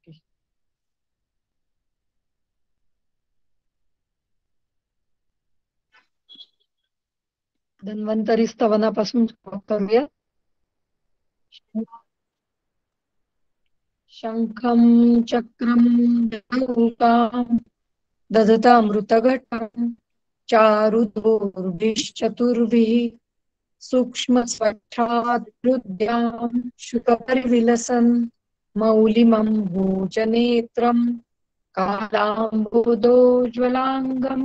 Okay. Dhanvantari स्तवनापासून करूया. शंखं चक्रं गदां दधतामृतघटं चारुदोर्भिश्चतुर्भिः सूक्ष्मस्फटिकाकृत्यां शुकपरिविलसन् मौलिमं भोजनेत्रं कालाम्बोदोज्ज्वलाङ्गं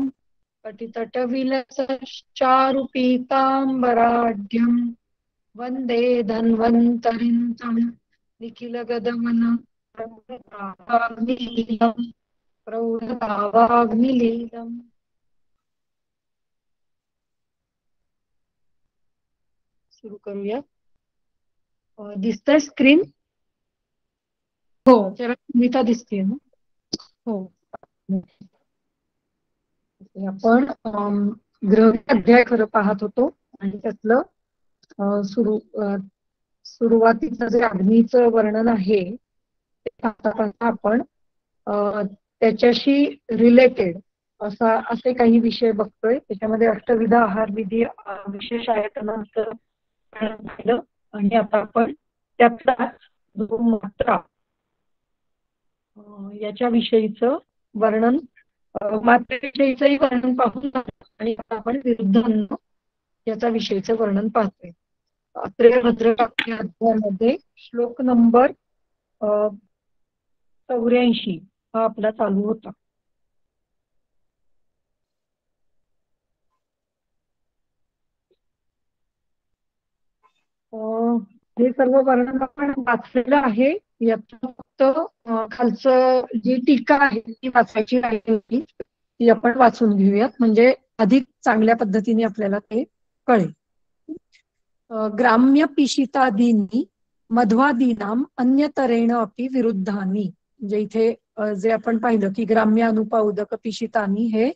पटितटविलसश्चारुपीताम्बराढ्यं वन्दे धन्वन्तरिं तं निखिलगदमनं प्रौढभावाग्निलीलम्. सुरू करूया. दिसतंय स्क्रीन? हो. जरा स्मिता दिसते ना? हो. आपण ग्रह अध्याय खरं पाहत होतो आणि त्यातलं सुरुवातीचं जे अग्नीचं वर्णन आहे ते पाहता पाहता आपण त्याच्याशी रिलेटेड असे काही विषय बघतोय. त्याच्यामध्ये अष्टविध आहार विधी, विशेष आयतनांचं पाहिलं आणि आता आपण त्यातला जो मात्रा याच्याविषयीचं वर्णन, मात्रेविषयीचंही वर्णन पाहून आणि आता आपण विरुद्धांना याचा विषयीचं वर्णन पाहतोय. अत्रेय भद्रकाव्य अध्यायामध्ये श्लोक नंबर 84 हा आपला चालू होता. हे सर्व वर्णन आपण वाचलेलं आहे. यात फक्त खालचं जी टीका आहे ती वाचायची राहिली होती, ती आपण वाचून घेऊयात म्हणजे अधिक चांगल्या पद्धतीने आपल्याला ते कळेल. ग्राम्य पिशितादींनी मध्वादीनाम अन्यतरेण अपि विरुद्धानी, म्हणजे इथे जे आपण पाहिलं की ग्राम्य अनुपौदक पिशितानी हे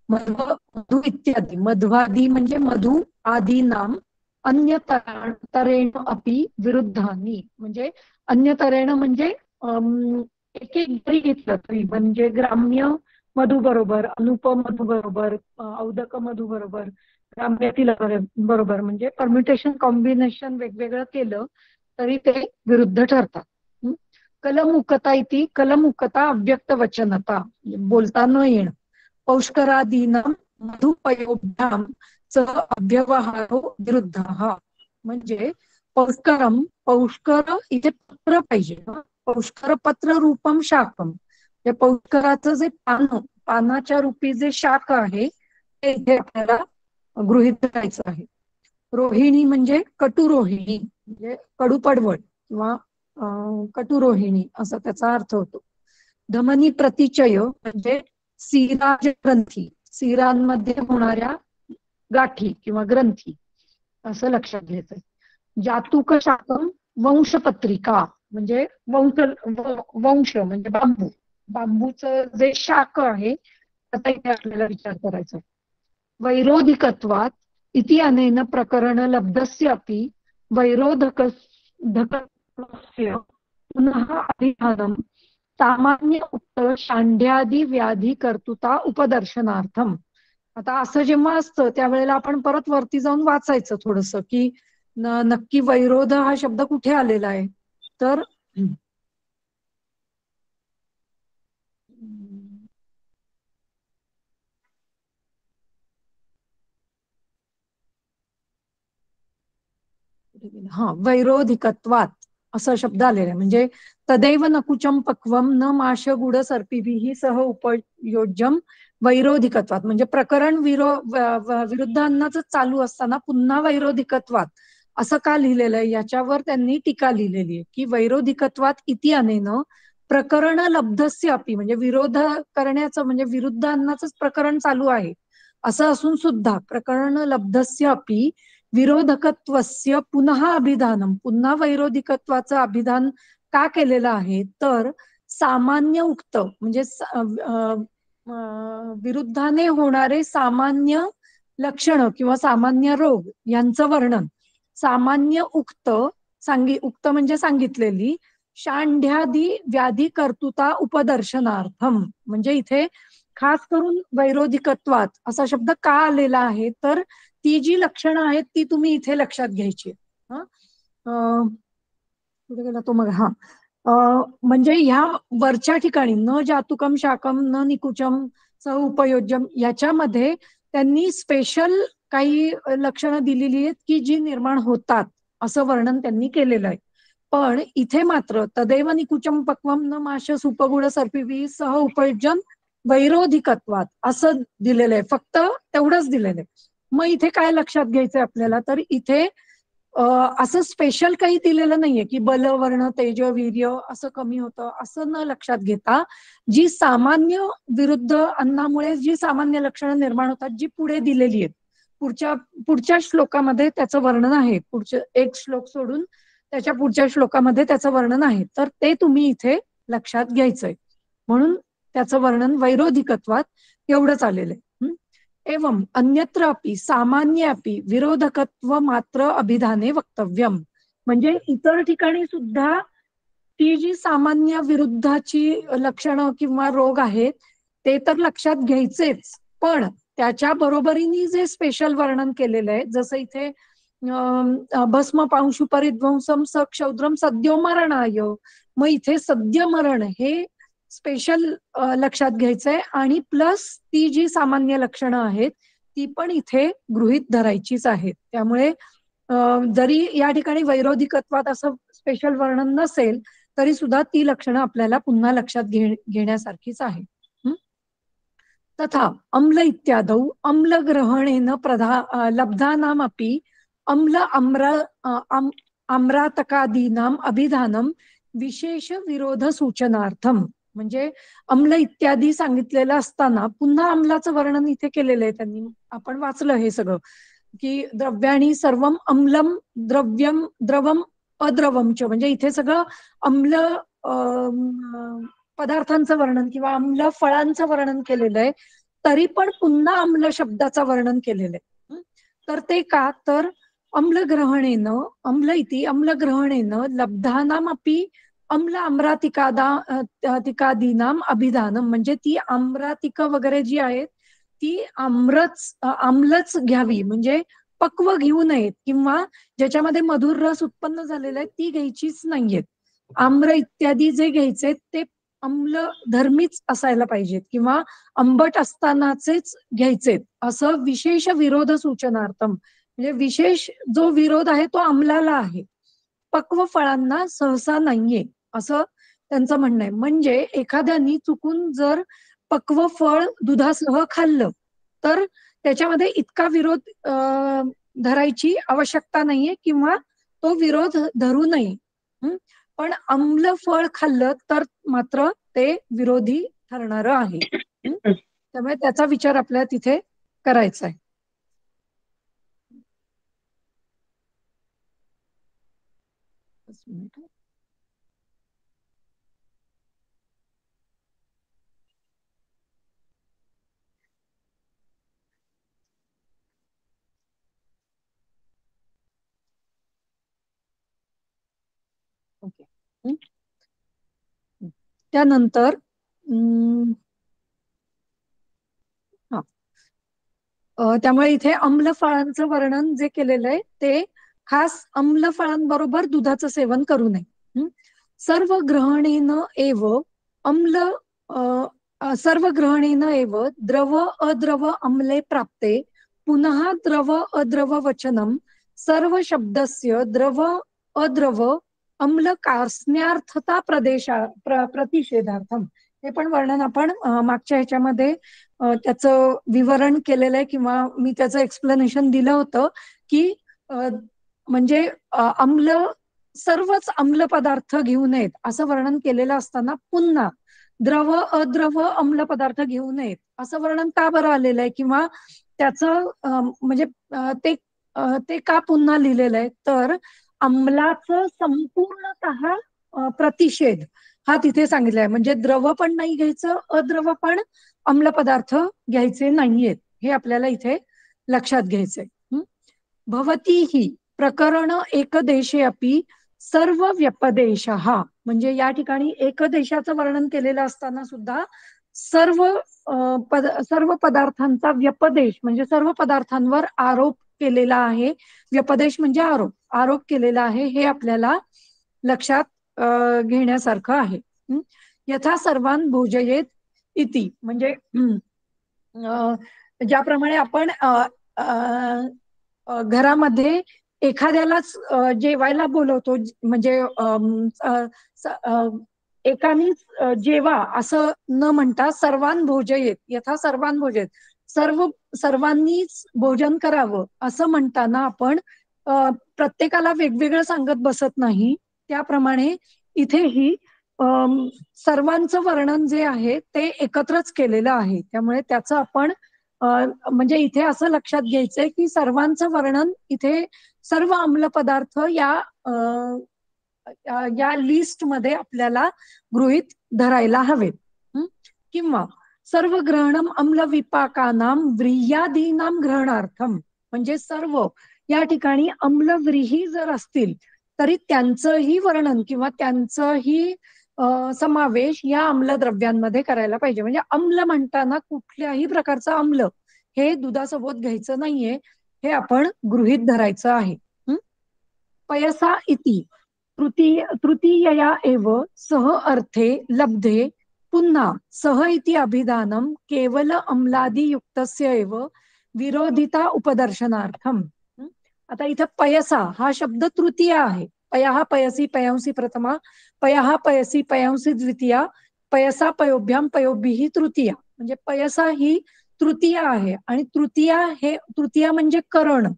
मधु इत्यादी, मध्वादी म्हणजे मधु आदी नाम, अन्यतरेण अपि विरुद्धानी म्हणजे अन्यतरेण म्हणजे एक एक जरी घेतलं तरी म्हणजे ग्राम्य मधु बरोबर, अनुप मधु बरोबर, औदक मधु बरोबर, ग्राम्यातील बरोबर म्हणजे परम्युटेशन कॉम्बिनेशन वेगवेगळं केलं तरी ते विरुद्ध ठरतात. कलमुकता इति, कलमुकता अव्यक्त वचनता बोलता न येणं. पौष्करादीनां मधुपयोभ्याम च अव्यवहारो विरुद्धः म्हणजे पौष्करम, पौष्कर इथे पत्र पाहिजे, पौष्कर पत्र रूपम शाकम, या पौष्कराचं जे पानाच्या रूपी जे शाक आहे ते इथे आपल्याला गृहीत धरायचं आहे. रोहिणी म्हणजे कटुरोहिणी म्हणजे कडूपडवळ किंवा कटुरोहिणी असा त्याचा अर्थ होतो. धमनी प्रतिचय म्हणजे सीराज ग्रंथी, सीरांमध्ये होणाऱ्या गाठी किंवा ग्रंथी असं लक्षात घ्यायचंय. जातुक शाकम वंशपत्रिका म्हणजे वंश म्हणजे बांबू, बांबूचं जे शाक आहे त्याचा इथे आपल्याला विचार करायचा. वैरोधिकत्वात इति अनेन प्रकरण लब्धस्य अपि वैरोधकस्य पुनः अभिधानम सामान्य उक्त शांड्यादी व्याधी कर्तुता उपदर्शनार्थम. आता असं जेव्हा असतं त्यावेळेला आपण परत वरती जाऊन वाचायचं थोडस की नक्की वैरोध हा शब्द कुठे आलेला आहे. तर वैरोधिकत्वात असा शब्द आलेला आहे म्हणजे तदैव नकुचम पक्वम न माश गुड सर्पिभिः सह उपयोज्यम वैरोधिकत्वात म्हणजे प्रकरण विरुद्धांनाच चालू असताना पुन्हा वैरोधिकत्वात असं का लिहिलेलं आहे याच्यावर त्यांनी टीका लिहिलेली आहे की वैरोधिकत्वात इति अनेन प्रकरण लब्धस्य अपि म्हणजे विरोध करण्याचं म्हणजे विरुद्धांनाच प्रकरण चालू आहे असं असून सुद्धा प्रकरण लब्धस्य अपि विरोधकत्वस्य पुनः अभिधानम, पुन्हा वैरोधिकत्वाचं अभिधान का केलेलं आहे तर सामान्य उक्त म्हणजे विरुद्धाने होणारे सामान्य लक्षण किंवा सामान्य रोग यांचं वर्णन सामान्य उक्त उक्त म्हणजे सांगितलेली शांढ्यादी व्याधी कर्तुता उपदर्शनार्थम. म्हणजे इथे खास करून वैरोधिकत्वात असा शब्द का आलेला आहे, तर ती जी लक्षणं आहेत ती तुम्ही इथे लक्षात घ्यायची. कुठे गेला तो मग? हा, म्हणजे ह्या वरच्या ठिकाणी न जातुकम शाकम न निकुचम स उपयोज्यम याच्यामध्ये त्यांनी स्पेशल काही लक्षणं दिलेली आहेत की जी निर्माण होतात असं वर्णन त्यांनी केलेलं आहे. पण इथे मात्र तदैव निकुचम पक्वम न माशस उपगुण सर्पिवी सह उपयोजन वैरोधिकत्वात असं दिलेलं आहे, फक्त तेवढंच दिलेलं आहे. मग इथे काय लक्षात घ्यायचंय आपल्याला, तर इथे असं स्पेशल काही दिलेलं नाहीये की बल वर्ण तेज वीर्य असं कमी होतं असं न लक्षात घेता जी सामान्य विरुद्ध अन्नामुळे जी सामान्य लक्षणं निर्माण होतात जी पुढे दिलेली आहेत, पुढच्या पुढच्या श्लोकामध्ये त्याचं वर्णन आहे. पुढचे एक श्लोक सोडून त्याच्या पुढच्या श्लोकामध्ये त्याचं वर्णन आहे, तर ते तुम्ही इथे लक्षात घ्यायचंय. म्हणून त्याचं वर्णन वैरोधिकत्वात एवढंच आलेलं आहे. एवं अन्यत्र अपि सामान्यापि विरोधकत्व मात्र अभिधाने वक्तव्यम. म्हणजे इतर ठिकाणी सुद्धा ती जी सामान्य विरुद्धाची लक्षणं किंवा रोग आहेत ते तर लक्षात घ्यायचेच, पण त्याच्या बरोबरीने जे स्पेशल वर्णन केलेलं आहे, जसं इथे भस्म पांशु परिध्वंसम स क्षौद्रम सद्यो मरणाय, मग इथे सद्य मरण हे स्पेशल लक्षात घ्यायचंय आणि प्लस ती जी सामान्य लक्षणं आहेत ती पण इथे गृहीत धरायचीच आहेत. त्यामुळे जरी या ठिकाणी वैरोधिकत्वात असं स्पेशल वर्णन नसेल तरी सुद्धा ती लक्षणं आपल्याला पुन्हा लक्षात घेण्यासारखीच आहे. तथा अम्ल इत्यादौ अम्ल ग्रहणेन लब्धानामपि अम्ल आम्रातकादीनाम अभिधानम विशेष विरोध सूचनार्थम. म्हणजे अम्ल इत्यादी सांगितलेलं असताना पुन्हा अम्लाचं वर्णन इथे केलेलं आहे त्यांनी. आपण वाचलं हे सगळं की द्रव्याणी सर्वम अम्लम द्रव्यम द्रवम अद्रवमच, म्हणजे इथे सगळं अम्ल पदार्थांचं वर्णन किंवा अम्ल फळांचं वर्णन केलेलं आहे, तरी पण पुन्हा अम्ल शब्दाचं वर्णन केलेलं आहे. तर ते का, तर अम्लग्रहणेनं अम्ल इति अम्लग्रहणेनं लब्धानामपि अम्ल तिकादीनाम अभिधानम. म्हणजे ती आम्रातिक वगैरे जी आहेत ती आम्लच घ्यावी, म्हणजे पक्व घेऊ नयेत किंवा ज्याच्यामध्ये मधुर रस उत्पन्न झालेला आहे ती घ्यायचीच नाहीयेत. आम्र इत्यादी जे घ्यायचे ते अम्ल धर्मीच असायला पाहिजेत किंवा आंबट असतानाचेच घ्यायचेत, असं विशेष विरोध सूचनार्थम. म्हणजे विशेष जो विरोध आहे तो अम्लाला आहे, पक्व फळांना सहसा नाहीये असं त्यांचं म्हणणं आहे. म्हणजे एखाद्यानी चुकून जर पक्व फळ दुधासह खाल्लं तर त्याच्यामध्ये इतका विरोध धरायची आवश्यकता नाहीये किंवा तो विरोध धरू नये. पण आम्ल फळ खाल्लं तर मात्र ते विरोधी ठरणारं आहे. त्यामुळे त्याचा विचार आपल्याला तिथे करायचा आहे. ओके. त्यानंतर त्यामुळे इथे अम्ल फळांचं वर्णन जे केलेलं आहे ते खास अम्ल फळांबरोबर दुधाचं सेवन करू नये. सर्व ग्रहणेन एव अम्ल सर्व ग्रहणेन एव द्रव अद्रव अम्ले प्राप्ते पुनः द्रव अद्रव वचनम सर्व शब्दस्य द्रव अद्रव अम्ल कार्स्न्यार्थता प्रतिषेधार्थम. हे पण वर्णन आपण मागच्या ह्याच्यामध्ये त्याचं विवरण केलेलं आहे किंवा मी त्याचं एक्सप्लेनेशन दिलं होतं की म्हणजे अम्ल सर्वच अम्ल पदार्थ घेऊ नयेत असं वर्णन केलेलं असताना पुन्हा द्रव अद्रव अम्ल पदार्थ घेऊ नयेत असं वर्णन का बरं आलेलं आहे किंवा त्याचं म्हणजे ते का पुन्हा लिहिलेलं आहे, तर अम्लाचं संपूर्णतः प्रतिषेध हा तिथे सांगितलाय. म्हणजे द्रव पण नाही घ्यायचं, अद्रव पण अम्ल पदार्थ घ्यायचे नाहीयेत, हे आपल्याला इथे लक्षात घ्यायचंय. भवती ही प्रकरण एकदेशे अपि सर्व व्यपदेशः म्हणजे या ठिकाणी एकदेशाचं वर्णन केलेलं असताना सुद्धा सर्व सर्व पदार्थांचा व्यपदेश म्हणजे सर्व पदार्थांवर आरोप केलेला आहे. व्यपदेश म्हणजे आरोप, आरोप केलेला आहे हे आपल्याला लक्षात घेण्यासारखं आहे. यथा सर्वान भोजयेत इति म्हणजे ज्याप्रमाणे आपण घरामध्ये एखाद्यालाच जेवायला बोलवतो म्हणजे एकानीच जेवा असं न म्हणता सर्वान भोजयेत यथा सर्वान भोजयेत सर्वांनीच भोजन करावं असं म्हणताना आपण प्रत्येकाला वेगवेगळं सांगत बसत नाही. त्याप्रमाणे इथेही सर्वांचं वर्णन जे आहे ते एकत्रच केलेलं आहे. त्यामुळे त्याचं आपण म्हणजे इथे असं लक्षात घ्यायचंय की सर्वांचं वर्णन इथे सर्व आम्ल पदार्थ या लिस्ट मध्ये आपल्याला गृहीत धरायला हवेत. किंवा सर्व ग्रहणम अम्ल विपाकानाम व्रीयादीनाम ग्रहणार्थम म्हणजे सर्व या ठिकाणी अम्लव्रीही जर असतील तरी त्यांचंही वर्णन किंवा त्यांचंही समावेश या अम्लद्रव्यांमध्ये करायला पाहिजे. म्हणजे अम्ल म्हणताना कुठल्याही प्रकारचं अम्ल हे दुधासोबत घ्यायचं नाहीये हे आपण गृहीत धरायचं आहे. पयसा इति तृतीयया एव सह अर्थे लब्धे पुन्हा सह इति अभिधानम केवल अम्लादियुक्तस्य एव विरोधिता उपदर्शनार्थम. आता इथं पयसा हा शब्द तृतीय आहे. पयः पयसी पयांसी प्रथमा, पयः पयसी पयांसी द्वितीया, पयसा पयोभ्याम पयोभिः तृतीया. म्हणजे पयसा ही तृतीय आहे आणि तृतीया म्हणजे करण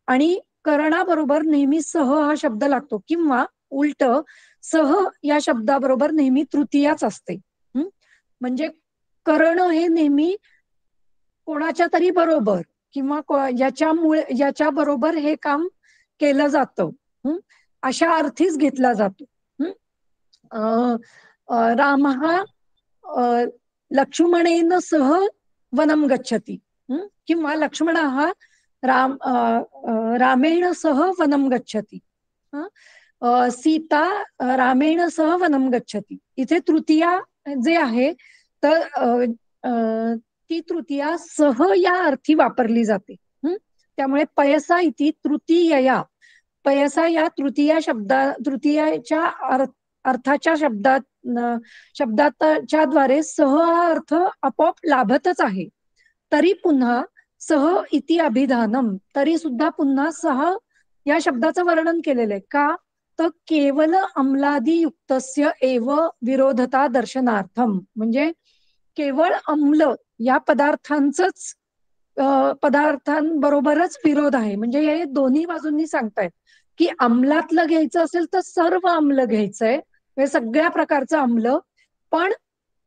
आणि करणाबरोबर नेहमी सह हा शब्द लागतो किंवा उलट सह या शब्दाबरोबर नेहमी तृतीयाच असते. म्हणजे करण हे नेहमी कोणाच्या तरी बरोबर किंवा याच्या बरोबर हे काम केलं जातं अशा अर्थीच घेतला जातो. राम हा लक्ष्मणेन सह वनम गच्छति किंवा लक्ष्मण हा रामेण सह वनम गच्छति. सीता रामेण सह वनम गच्छति. इथे तृतीया जे आहे तर ती तृतीया सह या अर्थी वापरली जाते. त्यामुळे पयसा इति तृतीयया पयसा या तृतीयाच्या अर्थाच्या शब्दाच्या द्वारे सह हा अर्थ आपोआप लाभतच आहे. तरी पुन्हा सह इति अभिधानम तरी सुद्धा पुन्हा सह या शब्दाचं वर्णन केलेलं आहे. का तर केवल अम्लादियुक्तस्य एव विरोधता दर्शनार्थम म्हणजे केवळ अम्ल या पदार्थांबरोबरच विरोध आहे. म्हणजे हे दोन्ही बाजूंनी सांगतायत की अम्लातलं घ्यायचं असेल तर सर्व अम्ल घ्यायचंय हे सगळ्या प्रकारचं अम्ल पण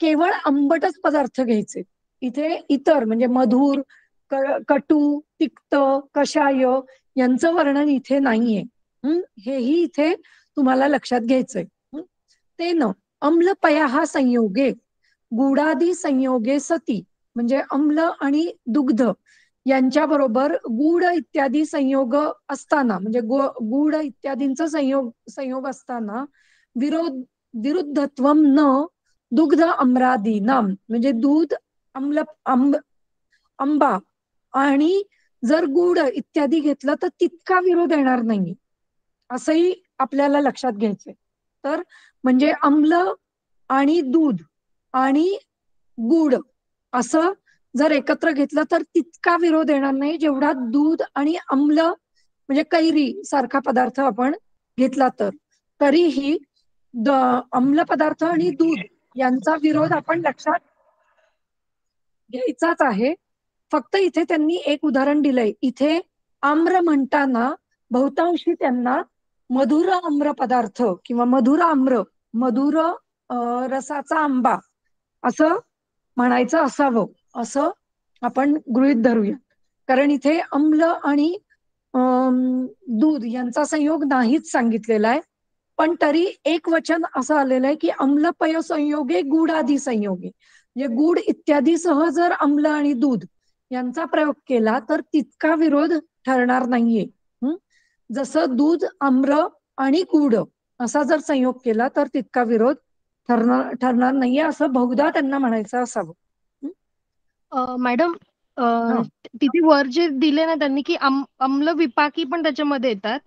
केवळ आंबटच पदार्थ घ्यायचे. इथे इतर म्हणजे मधुर कटू तिक्त कषाय यांचं वर्णन इथे नाहीये. हेही इथे तुम्हाला लक्षात घ्यायचंय. तेन अम्लपया संयोगे गुडादी संयोगे सती म्हणजे अम्ल आणि दुग्ध यांच्या बरोबर गुड इत्यादी संयोग असताना म्हणजे गुड इत्यादींचा संयोग असताना विरुद्धत्वम न दुग्ध अम्रादीनाम म्हणजे दूध आंबा आणि जर गुड इत्यादी घेतलं तर तितका विरोध येणार नाही असंही आपल्याला लक्षात घ्यायचंय. तर म्हणजे अम्ल आणि दूध आणि गुड असं जर एकत्र घेतलं तर तितका विरोध येणार नाही जेवढा दूध आणि अम्ल म्हणजे कैरी सारखा पदार्थ आपण घेतला तर. तरीही अम्ल पदार्थ आणि दूध यांचा विरोध आपण लक्षात घ्यायचाच आहे. फक्त इथे त्यांनी एक उदाहरण दिलंय. इथे आम्र म्हणताना बहुतांशी त्यांना मधुर आम्र पदार्थ किंवा मधुर आम्र मधुर रसाचा आंबा असं म्हणायचं असावं असं आपण गृहीत धरूया. कारण इथे अम्ल आणि दूध यांचा संयोग नाहीच सांगितलेला आहे. पण तरी एक वचन असं आलेलं आहे की अम्लपय संयोगे गुड आदी संयोगे म्हणजे गुड इत्यादी सह जर अम्ल आणि दूध यांचा प्रयोग केला तर तितका विरोध ठरणार नाहीये. जसं दूध आम्र आणि गुड असा जर संयोग केला तर तितका विरोध ठरणार नाहीये, असं बहुधा त्यांना म्हणायचं असावं. मॅडम, हा. तिथे वर जे दिले ना त्यांनी की अम्ल विपाकी पण त्याच्यामध्ये येतात,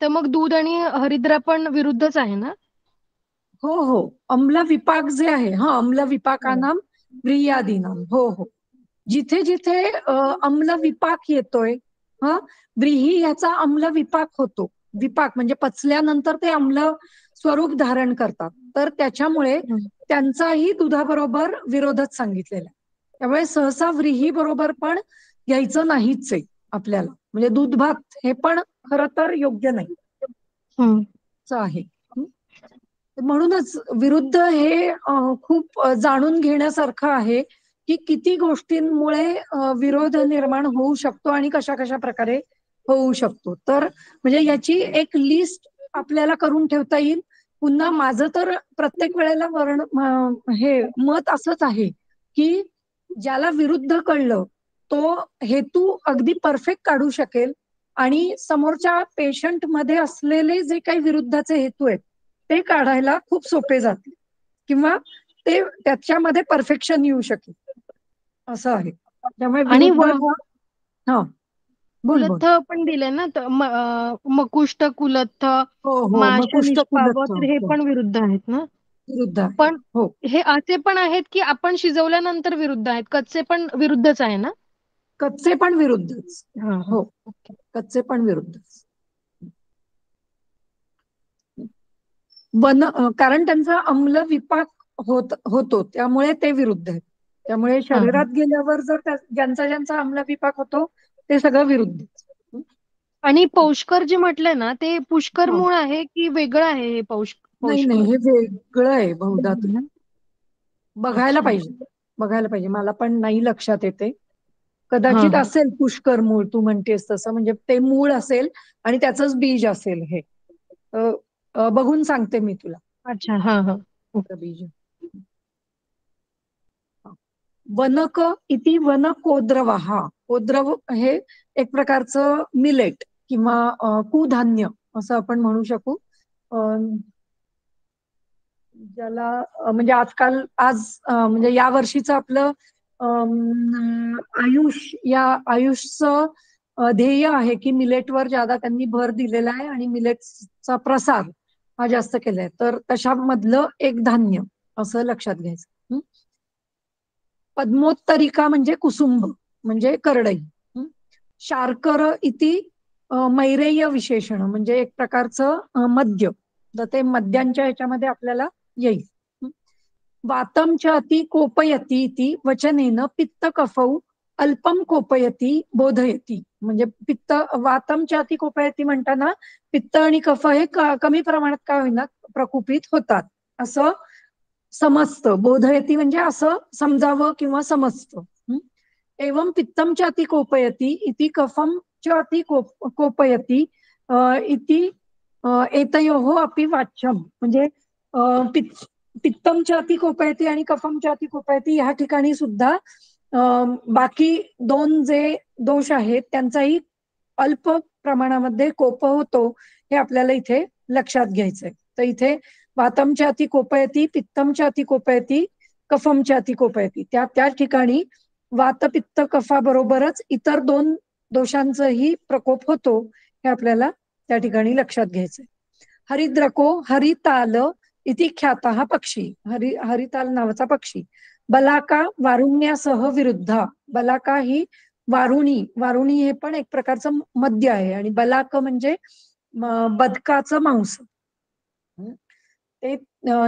तर मग दूध आणि हरिद्रा पण विरुद्धच आहे ना? हो हो, अम्ल विपाक जे आहे, हा, अम्ल हो. विपाकानाम ब्रियादीनाम, हो हो. जिथे जिथे अम्ल विपाक येतोय, हा, व्रीही ह्याचा अम्ल विपाक होतो. विपाक म्हणजे पचल्यानंतर ते अम्ल स्वरूप धारण करतात, तर त्याच्यामुळे हं. त्यांचाही दुधाबरोबर विरोधच सांगितलेला आहे. त्यामुळे सहसा व्रीही बरोबर पण घ्यायचं नाहीच आहे आपल्याला, म्हणजे दूध भात हे पण खरं तर योग्य नाही हं. असं आहे. म्हणूनच विरुद्ध हे खूप जाणून घेण्यासारखं आहे की किती गोष्टींमुळे विरोध निर्माण होऊ शकतो आणि कशा कशा प्रकारे होऊ शकतो. तर म्हणजे याची एक लिस्ट आपल्याला करून ठेवता येईल. पुन्हा माझं तर प्रत्येक वेळेला हे मत असंच आहे की ज्याला विरुद्ध कळलं तो हेतू अगदी परफेक्ट काढू शकेल आणि समोरच्या पेशंट मध्ये असलेले जे काही विरुद्धाचे हेतू आहेत ते काढायला खूप सोपे जाते किंवा ते त्याच्यामध्ये परफेक्शन येऊ शकेल असं आहे. त्यामुळे आणि विरुद्ध हा, हा, बोल बोल. कुलत्थ पण दिले ना, तर मकुष्ट कुलत्थ, हो हो, मग माश कुष्ठकुलत्थ, निष्पावत, हे हो, पण विरुद्ध आहेत ना? विरुद्ध आहे. पण हो, हे असे पण आहेत की आपण शिजवल्यानंतर विरुद्ध आहेत, कच्चे पण विरुद्धच आहे ना? कच्चे पण विरुद्धच. हा हा. हो, कच्चे पण विरुद्धच. कारण त्यांचा अम्ल विपाक होतो त्यामुळे ते विरुद्ध आहेत. त्यामुळे हा हा. शरीरात गेल्यावर जर ज्यांचा ज्यांचा अम्ल विपाक होतो ते सगळं विरुद्ध. आणि पौष्कर जे म्हटलंय ना, ते पुष्कर हो. मूळ आहे की वेगळं आहे हे नाही नाही, पौष्कर? हे वेगळं आहे बहुधा वेगळं तरी. ना? बघायला अच्छा. पाहिजे, बघायला पाहिजे, मला पण नाही लक्षात येते. हा कदाचित हा. असेल पुष्कर मूळ, तू म्हणतेस तसं, म्हणजे ते मूळ असेल आणि त्याचंच बीज असेल हे. अ, बघून सांगते मी तुला अच्छा. हा हा. बीज. वनक इति वन कोद्रवहा. कोद्रव हे एक प्रकारचं मिलेट किंवा कुधान्य असं आपण म्हणू शकू. ज्याला म्हणजे म्हणजे या वर्षीचं आपलं आयुषचं ध्येय आहे की मिलेटवर ज्यादा त्यांनी भर दिलेला आहे आणि मिलेटचा प्रसार हा जास्त केलाय, तर तशामधलं एक धान्य असं लक्षात घ्यायचं. पद्मोत्तरिका म्हणजे कुसुंब म्हणजे करडई. शार्कर इति मैरेय विशेषण म्हणजे एक प्रकारचं मद्य, तर ते मद्यांच्या ह्याच्यामध्ये आपल्याला येईल. वातम च अति कोपयती इति वचनेन पित्त कफौ अल्पम कोपयती बोधयती. म्हणजे वातम च अति कोपयती म्हणताना पित्त आणि कफ हे कमी प्रमाणात का होईना प्रकुपित होतात असं समजतं. बोधयती म्हणजे असं समजावं किंवा समजतं. एवं पित्तम च अति कोपयती इति कफम च अति कोपयती इति एतयोः अपि वाच्यम. म्हणजे पित्तम च अति कोपयती आणि कफम च अति कोपयती ह्या ठिकाणी सुद्धा बाकी दोन जे दोष आहेत त्यांचाही अल्प प्रमाणामध्ये कोप होतो हे आपल्याला इथे लक्षात घ्यायचंय. तर इथे वातमच्या अति कोपयती, पित्तमच्या अति कोपयती, कफमच्या अति कोपयती, त्या ठिकाणी वात पित्त कफाबरोबरच इतर दोन दोषांचाही प्रकोप होतो हे आपल्याला त्या ठिकाणी लक्षात घ्यायचंय. हरिद्रको हरिताल इति ख्यातः पक्षी. हरिताल नावाचा पक्षी. बलाका वारुण्यासह विरुद्ध. बलाका ही वारुणी हे पण एक प्रकारचं मद्य आहे आणि बलाक म्हणजे बदकाचं मांस, ते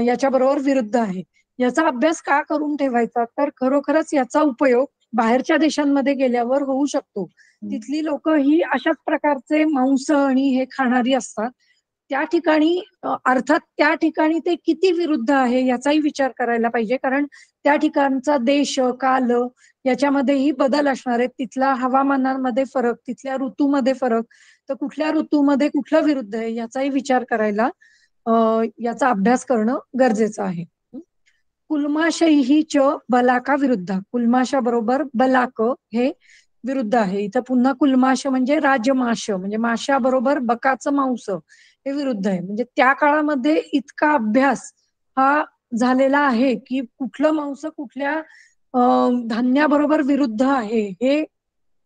याच्याबरोबर विरुद्ध आहे. याचा अभ्यास का करून ठेवायचा, तर खरोखरच याचा उपयोग बाहेरच्या देशांमध्ये गेल्यावर होऊ शकतो. तिथली लोक ही अशाच प्रकारचे मांस आणि हे खाणारी असतात. त्या ठिकाणी अर्थात त्या ठिकाणी ते किती विरुद्ध आहे याचाही विचार करायला पाहिजे, कारण त्या ठिकाणचा देश काल याच्यामध्येही बदल असणार आहेत. तिथल्या हवामानामध्ये फरक, तिथल्या ऋतूमध्ये फरक, तर कुठल्या ऋतूमध्ये कुठलं विरुद्ध आहे याचाही विचार करायला याचा अभ्यास करणं गरजेचं आहे. कुलमाशही च बलाका विरुद्ध. कुलमाशा बरोबर बलाक हे विरुद्ध आहे. इथं पुन्हा कुलमाश म्हणजे राजमाश म्हणजे माशाबरोबर बकाचं मांस हे विरुद्ध आहे. म्हणजे त्या काळामध्ये इतका अभ्यास हा झालेला आहे की कुठलं मांस कुठल्या धान्याबरोबर विरुद्ध आहे हे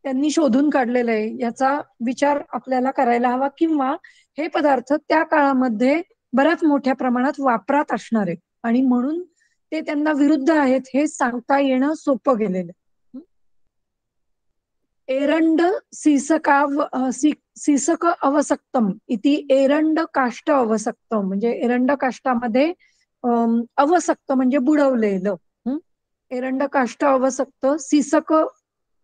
त्यांनी शोधून काढलेलं आहे. याचा विचार आपल्याला करायला हवा, किंवा हे पदार्थ त्या काळामध्ये बऱ्याच मोठ्या प्रमाणात वापरात असणार आहे आणि म्हणून ते त्यांना विरुद्ध आहेत हे सांगता येणं सोपं गेलेलं. एरंड सीसक अवसक्तम इति एरंड काष्ट अवसक्तम, म्हणजे एरंड काष्टामध्ये अवसक्त म्हणजे बुडवलेलं. एरंड काष्ट अवसक्त सीसक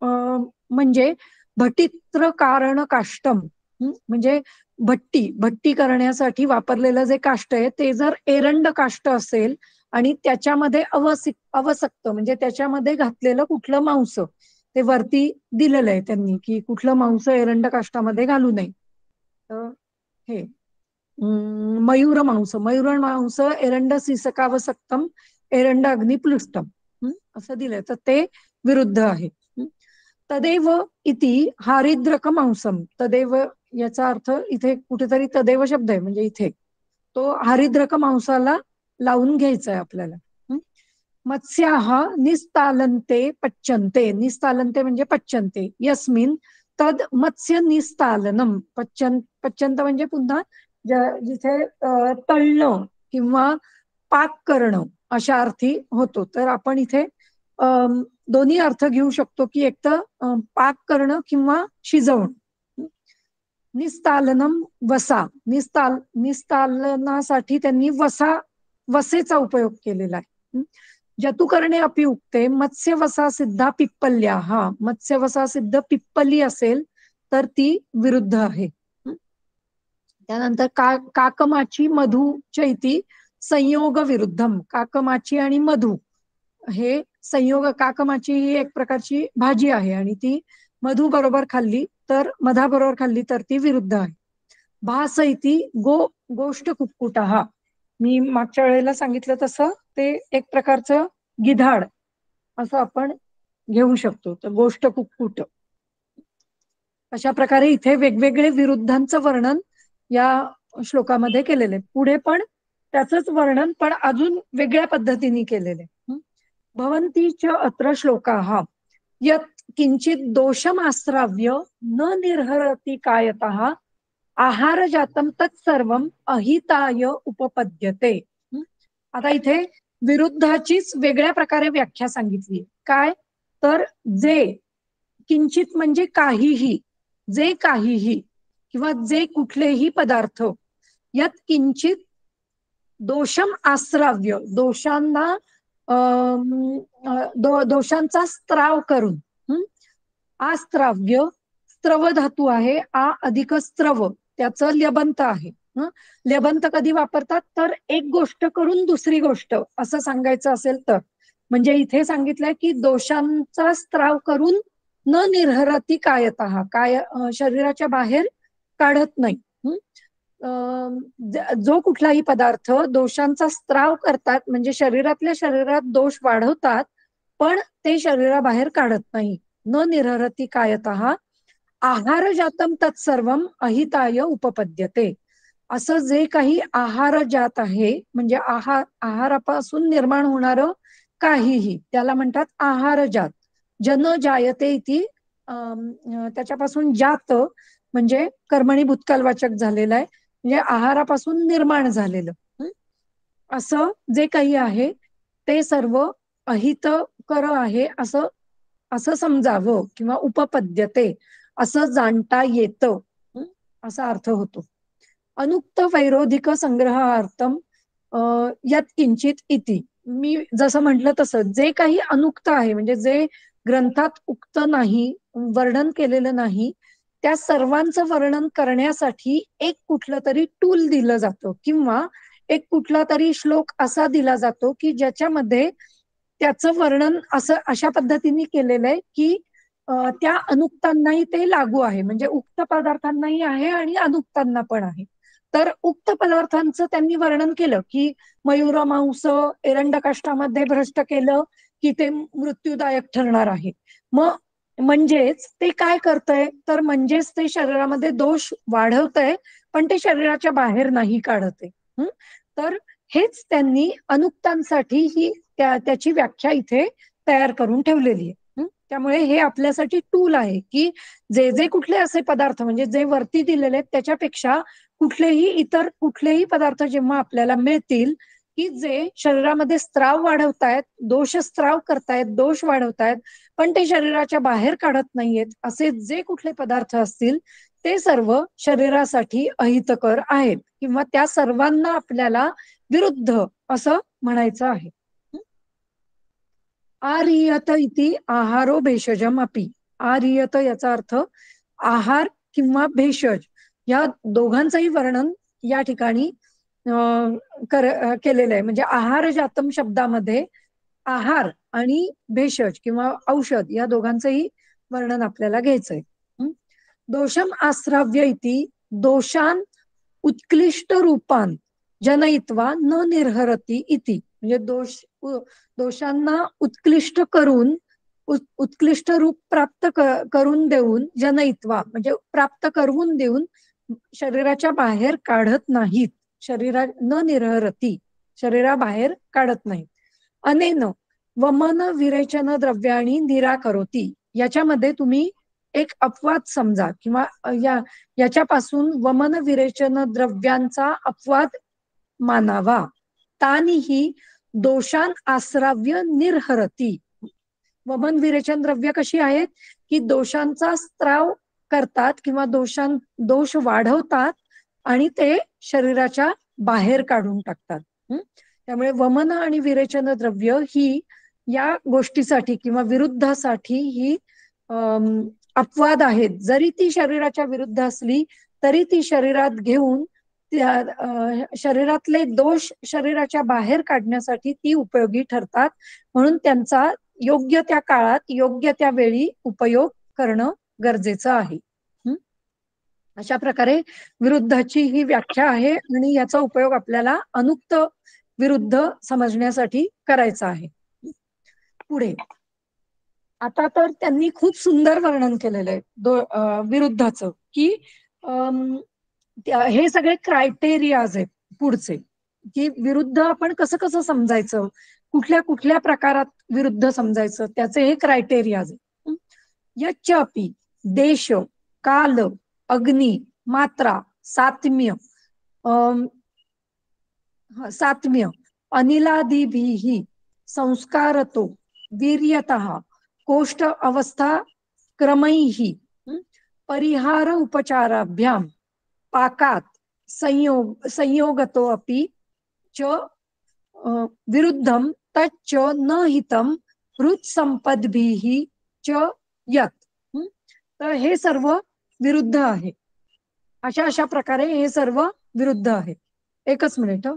म्हणजे भटित्र कारण काष्टम, म्हणजे भट्टी करण्यासाठी वापरलेलं जे काष्ट आहे ते जर एरंड काष्ट असेल आणि त्याच्यामध्ये अवसक्त म्हणजे त्याच्यामध्ये घातलेलं कुठलं मांस, ते वरती दिलेलं आहे त्यांनी की कुठलं मांस एरंड काष्टामध्ये घालू नये. हे मयूर मांस एरंड सीसकावसक्तम एरंड अग्निप्लुष्टम असं दिलंय, तर ते विरुद्ध आहे. तदेव इति हारिद्रक मांसम, तदेव याचा अर्थ इथे कुठेतरी तदेव शब्द आहे, म्हणजे इथे तो हारिद्रक मांसाला लावून घ्यायचा आहे आपल्याला. मत्स्याः निस्तालन्ते पच्यन्ते, निस्तालन्ते म्हणजे पच्यन्ते, यस्मिन तद मत्स्य निस्तालनम, पच्यंत म्हणजे पुन्हा जिथे तळणं किंवा पाक करणं अशा अर्थी होतो. तर आपण इथे दोन्ही अर्थ घेऊ शकतो की एक तर पाक करणं किंवा शिजवणं. निस्तालनम वसा, निस्तालनासाठी त्यांनी वसेचा उपयोग केलेला आहे. जतुकरणे अपि उक्ते मत्स्यवसा सिद्धा पिप्पल्या, हा मत्स्यवसा सिद्ध पिप्पली असेल तर ती विरुद्ध आहे. त्यानंतर काकमाची मधूच्या इति संयोग विरुद्धम, काकमाची आणि मधू हे संयोग, काकमाची ही एक प्रकारची भाजी आहे आणि ती मधू बरोबर खाल्ली तर मधाबरोबर खाल्ली तर ती विरुद्ध आहे. भास इति गोष्ट कुक्कुट, हा मी मागच्या वेळेला सांगितलं तसं ते एक प्रकारचं गिधाड असं आपण घेऊ शकतो. तर गोष्ट कुक्कुट अशा प्रकारे इथे वेगवेगळे विरुद्धांचं वर्णन या श्लोकामध्ये केलेलं आहे. पुढे पण त्याचंच वर्णन पण अजून वेगळ्या पद्धतीने केलेलं आहे. भवन्ति च अत्र श्लोकाः यत् किंचित दोषमास्त्राव्य न निर्हरति कायतः आहार जातम तत्सर्वम अहिताय उपपद्यते. आता इथे विरुद्धाचीच वेगळ्या प्रकारे व्याख्या सांगितली. काय तर जे किंचित म्हणजे काहीही, जे काहीही किंवा जे कुठलेही पदार्थ यात किंचित दोषम आस्राव्य, दोषांना दोषांचा स्त्राव करून, आस्त्राव्य स्त्रव धातू आहे, आ अधिक स्त्रव त्याचं ल्यबंत आहे. ल्यबंत कधी वापरतात तर एक गोष्ट करून दुसरी गोष्ट असं सांगायचं असेल तर, म्हणजे इथे सांगितलंय की दोषांचा स्त्राव करून न निर्हरती कायतः, काय शरीराच्या बाहेर काढत नाही. जो कुठलाही पदार्थ दोषांचा स्त्राव करतात म्हणजे शरीरातल्या शरीरात दोष वाढवतात पण ते शरीराबाहेर काढत नाही. न निर्हरती कायतः आहार जातम तत्सर्वम अहिताय उपपद्यते. असं जे काही आहार जात आहे म्हणजे आहारापासून निर्माण होणारं काहीही त्याला म्हणतात आहारजात. जन जायते इति त्याच्यापासून जात म्हणजे कर्मणी भूतकालवाचक झालेलं आहे, म्हणजे आहारापासून निर्माण झालेलं. असं जे काही आहे ते सर्व अहितकर आहे असं समजावं किंवा उपपद्यते असं जाणता येतं असा अर्थ होतो. अनुक्त वैरोधिक संग्रहार्थम यत् किंचित इति, मी जसं म्हटलं तसं जे काही अनुक्त आहे म्हणजे जे ग्रंथात उक्त नाही, वर्णन केलेलं नाही, त्या सर्वांचं वर्णन करण्यासाठी एक कुठलं तरी टूल दिलं जातं किंवा एक कुठला तरी श्लोक असा दिला जातो की ज्याच्यामध्ये त्याचं वर्णन असं अशा पद्धतीने केलेलं आहे की त्या अनुक्तांनाही ते लागू आहे, म्हणजे उक्त पदार्थांनाही आहे आणि अनुक्तांना पण आहे. तर उक्त पदार्थांचं त्यांनी वर्णन केलं की मयूर मांस एरंड काष्टामध्ये भ्रष्ट केलं की ते मृत्यूदायक ठरणार आहे. मग म्हणजेच ते काय करतंय, तर म्हणजेच ते शरीरामध्ये दोष वाढवतंय, पण ते शरीराच्या बाहेर नाही काढतंय. तर हेच त्यांनी अनुक्तांसाठी ही त्याची व्याख्या इथे तयार करून ठेवलेली आहे. त्यामुळे हे आपल्यासाठी टूल आहे की जे जे कुठले असे पदार्थ म्हणजे जे वरती दिलेले आहेत त्याच्यापेक्षा इतर कुठलेही पदार्थ जेव्हा आपल्याला मिळतील की जे शरीरामध्ये स्त्राव वाढवतायत, दोषस्त्राव करतायत, दोष वाढवतायत, पण ते शरीराच्या बाहेर काढत नाहीयेत, असे जे कुठले पदार्थ असतील ते सर्व शरीरासाठी अहितकर आहेत किंवा त्या सर्वांना आपल्याला विरुद्ध असं म्हणायचं आहे. आरियत इति आहारो भेषजम अपि. आरियत याचा अर्थ आहार किंवा भेषज या दोघांचंही वर्णन या ठिकाणी केलेलं आहे. म्हणजे आहार जातम शब्दामध्ये आहार आणि भेषज किंवा औषध या दोघांचंही वर्णन आपल्याला घ्यायचंय. दोषम आश्राव्य इति दोषान उत्कृष्ट रूपान जनयित्वा न निर्हरती इति. म्हणजे दोषांना उत्कृष्ट करून उत्कृष्ट रूप प्राप्त करून देऊन जनयित्वा म्हणजे प्राप्त करून देऊन शरीराच्या बाहेर काढत नाहीत. न निर्हरती शरीराबाहेर काढत नाहीत. अनेन वमन विरेचन द्रव्याणी निराकरोती. याच्यामध्ये तुम्ही एक अपवाद समजा किंवा याच्यापासून वमन विरेचन द्रव्यांचा अपवाद मानावा. तानीही दोषान आश्राव्य निर्हरती. वमन विरेचन द्रव्य कशी आहेत की दोषांचा स्त्राव करतात किंवा दोष वाढवतात आणि ते शरीराच्या बाहेर काढून टाकतात. त्यामुळे वमन आणि विरेचन द्रव्य ही या गोष्टीसाठी किंवा विरुद्धासाठी ही अपवाद आहेत. जरी ती शरीराच्या विरुद्ध असली तरी ती शरीरात घेऊन शरीरातले दोष शरीराच्या बाहेर काढण्यासाठी ती उपयोगी ठरतात. म्हणून त्यांचा योग्य त्या काळात योग्य त्या वेळी उपयोग करणं गरजेचं आहे. अशा प्रकारे विरुद्धाची ही व्याख्या आहे आणि याचा उपयोग आपल्याला अनुक्त विरुद्ध समजण्यासाठी करायचा आहे. पुढे आता तर त्यांनी खूप सुंदर वर्णन केलेलं आहे विरुद्धाचं की हे सगळे क्रायटेरियाज आहेत पुढचे की विरुद्ध आपण कसं कसं समजायचं, कुठल्या कुठल्या प्रकारात विरुद्ध समजायचं, त्याचे हे क्रायटेरियाज आहेत. यच्च अपि देश काल अग्नी मात्रा सात्म्य अनिलादिभिः संस्कारतो वीर्यतः कोष्ठ अवस्था क्रमैः परिहार उपचाराभ्याम पाकात संयोगतो अपि च विरुद्धम तच्च न हितम हृत संपद्भिः च यत. तर हे सर्व विरुद्ध आहे. अशा प्रकारे हे सर्व विरुद्ध आहे. एकच मिनिट.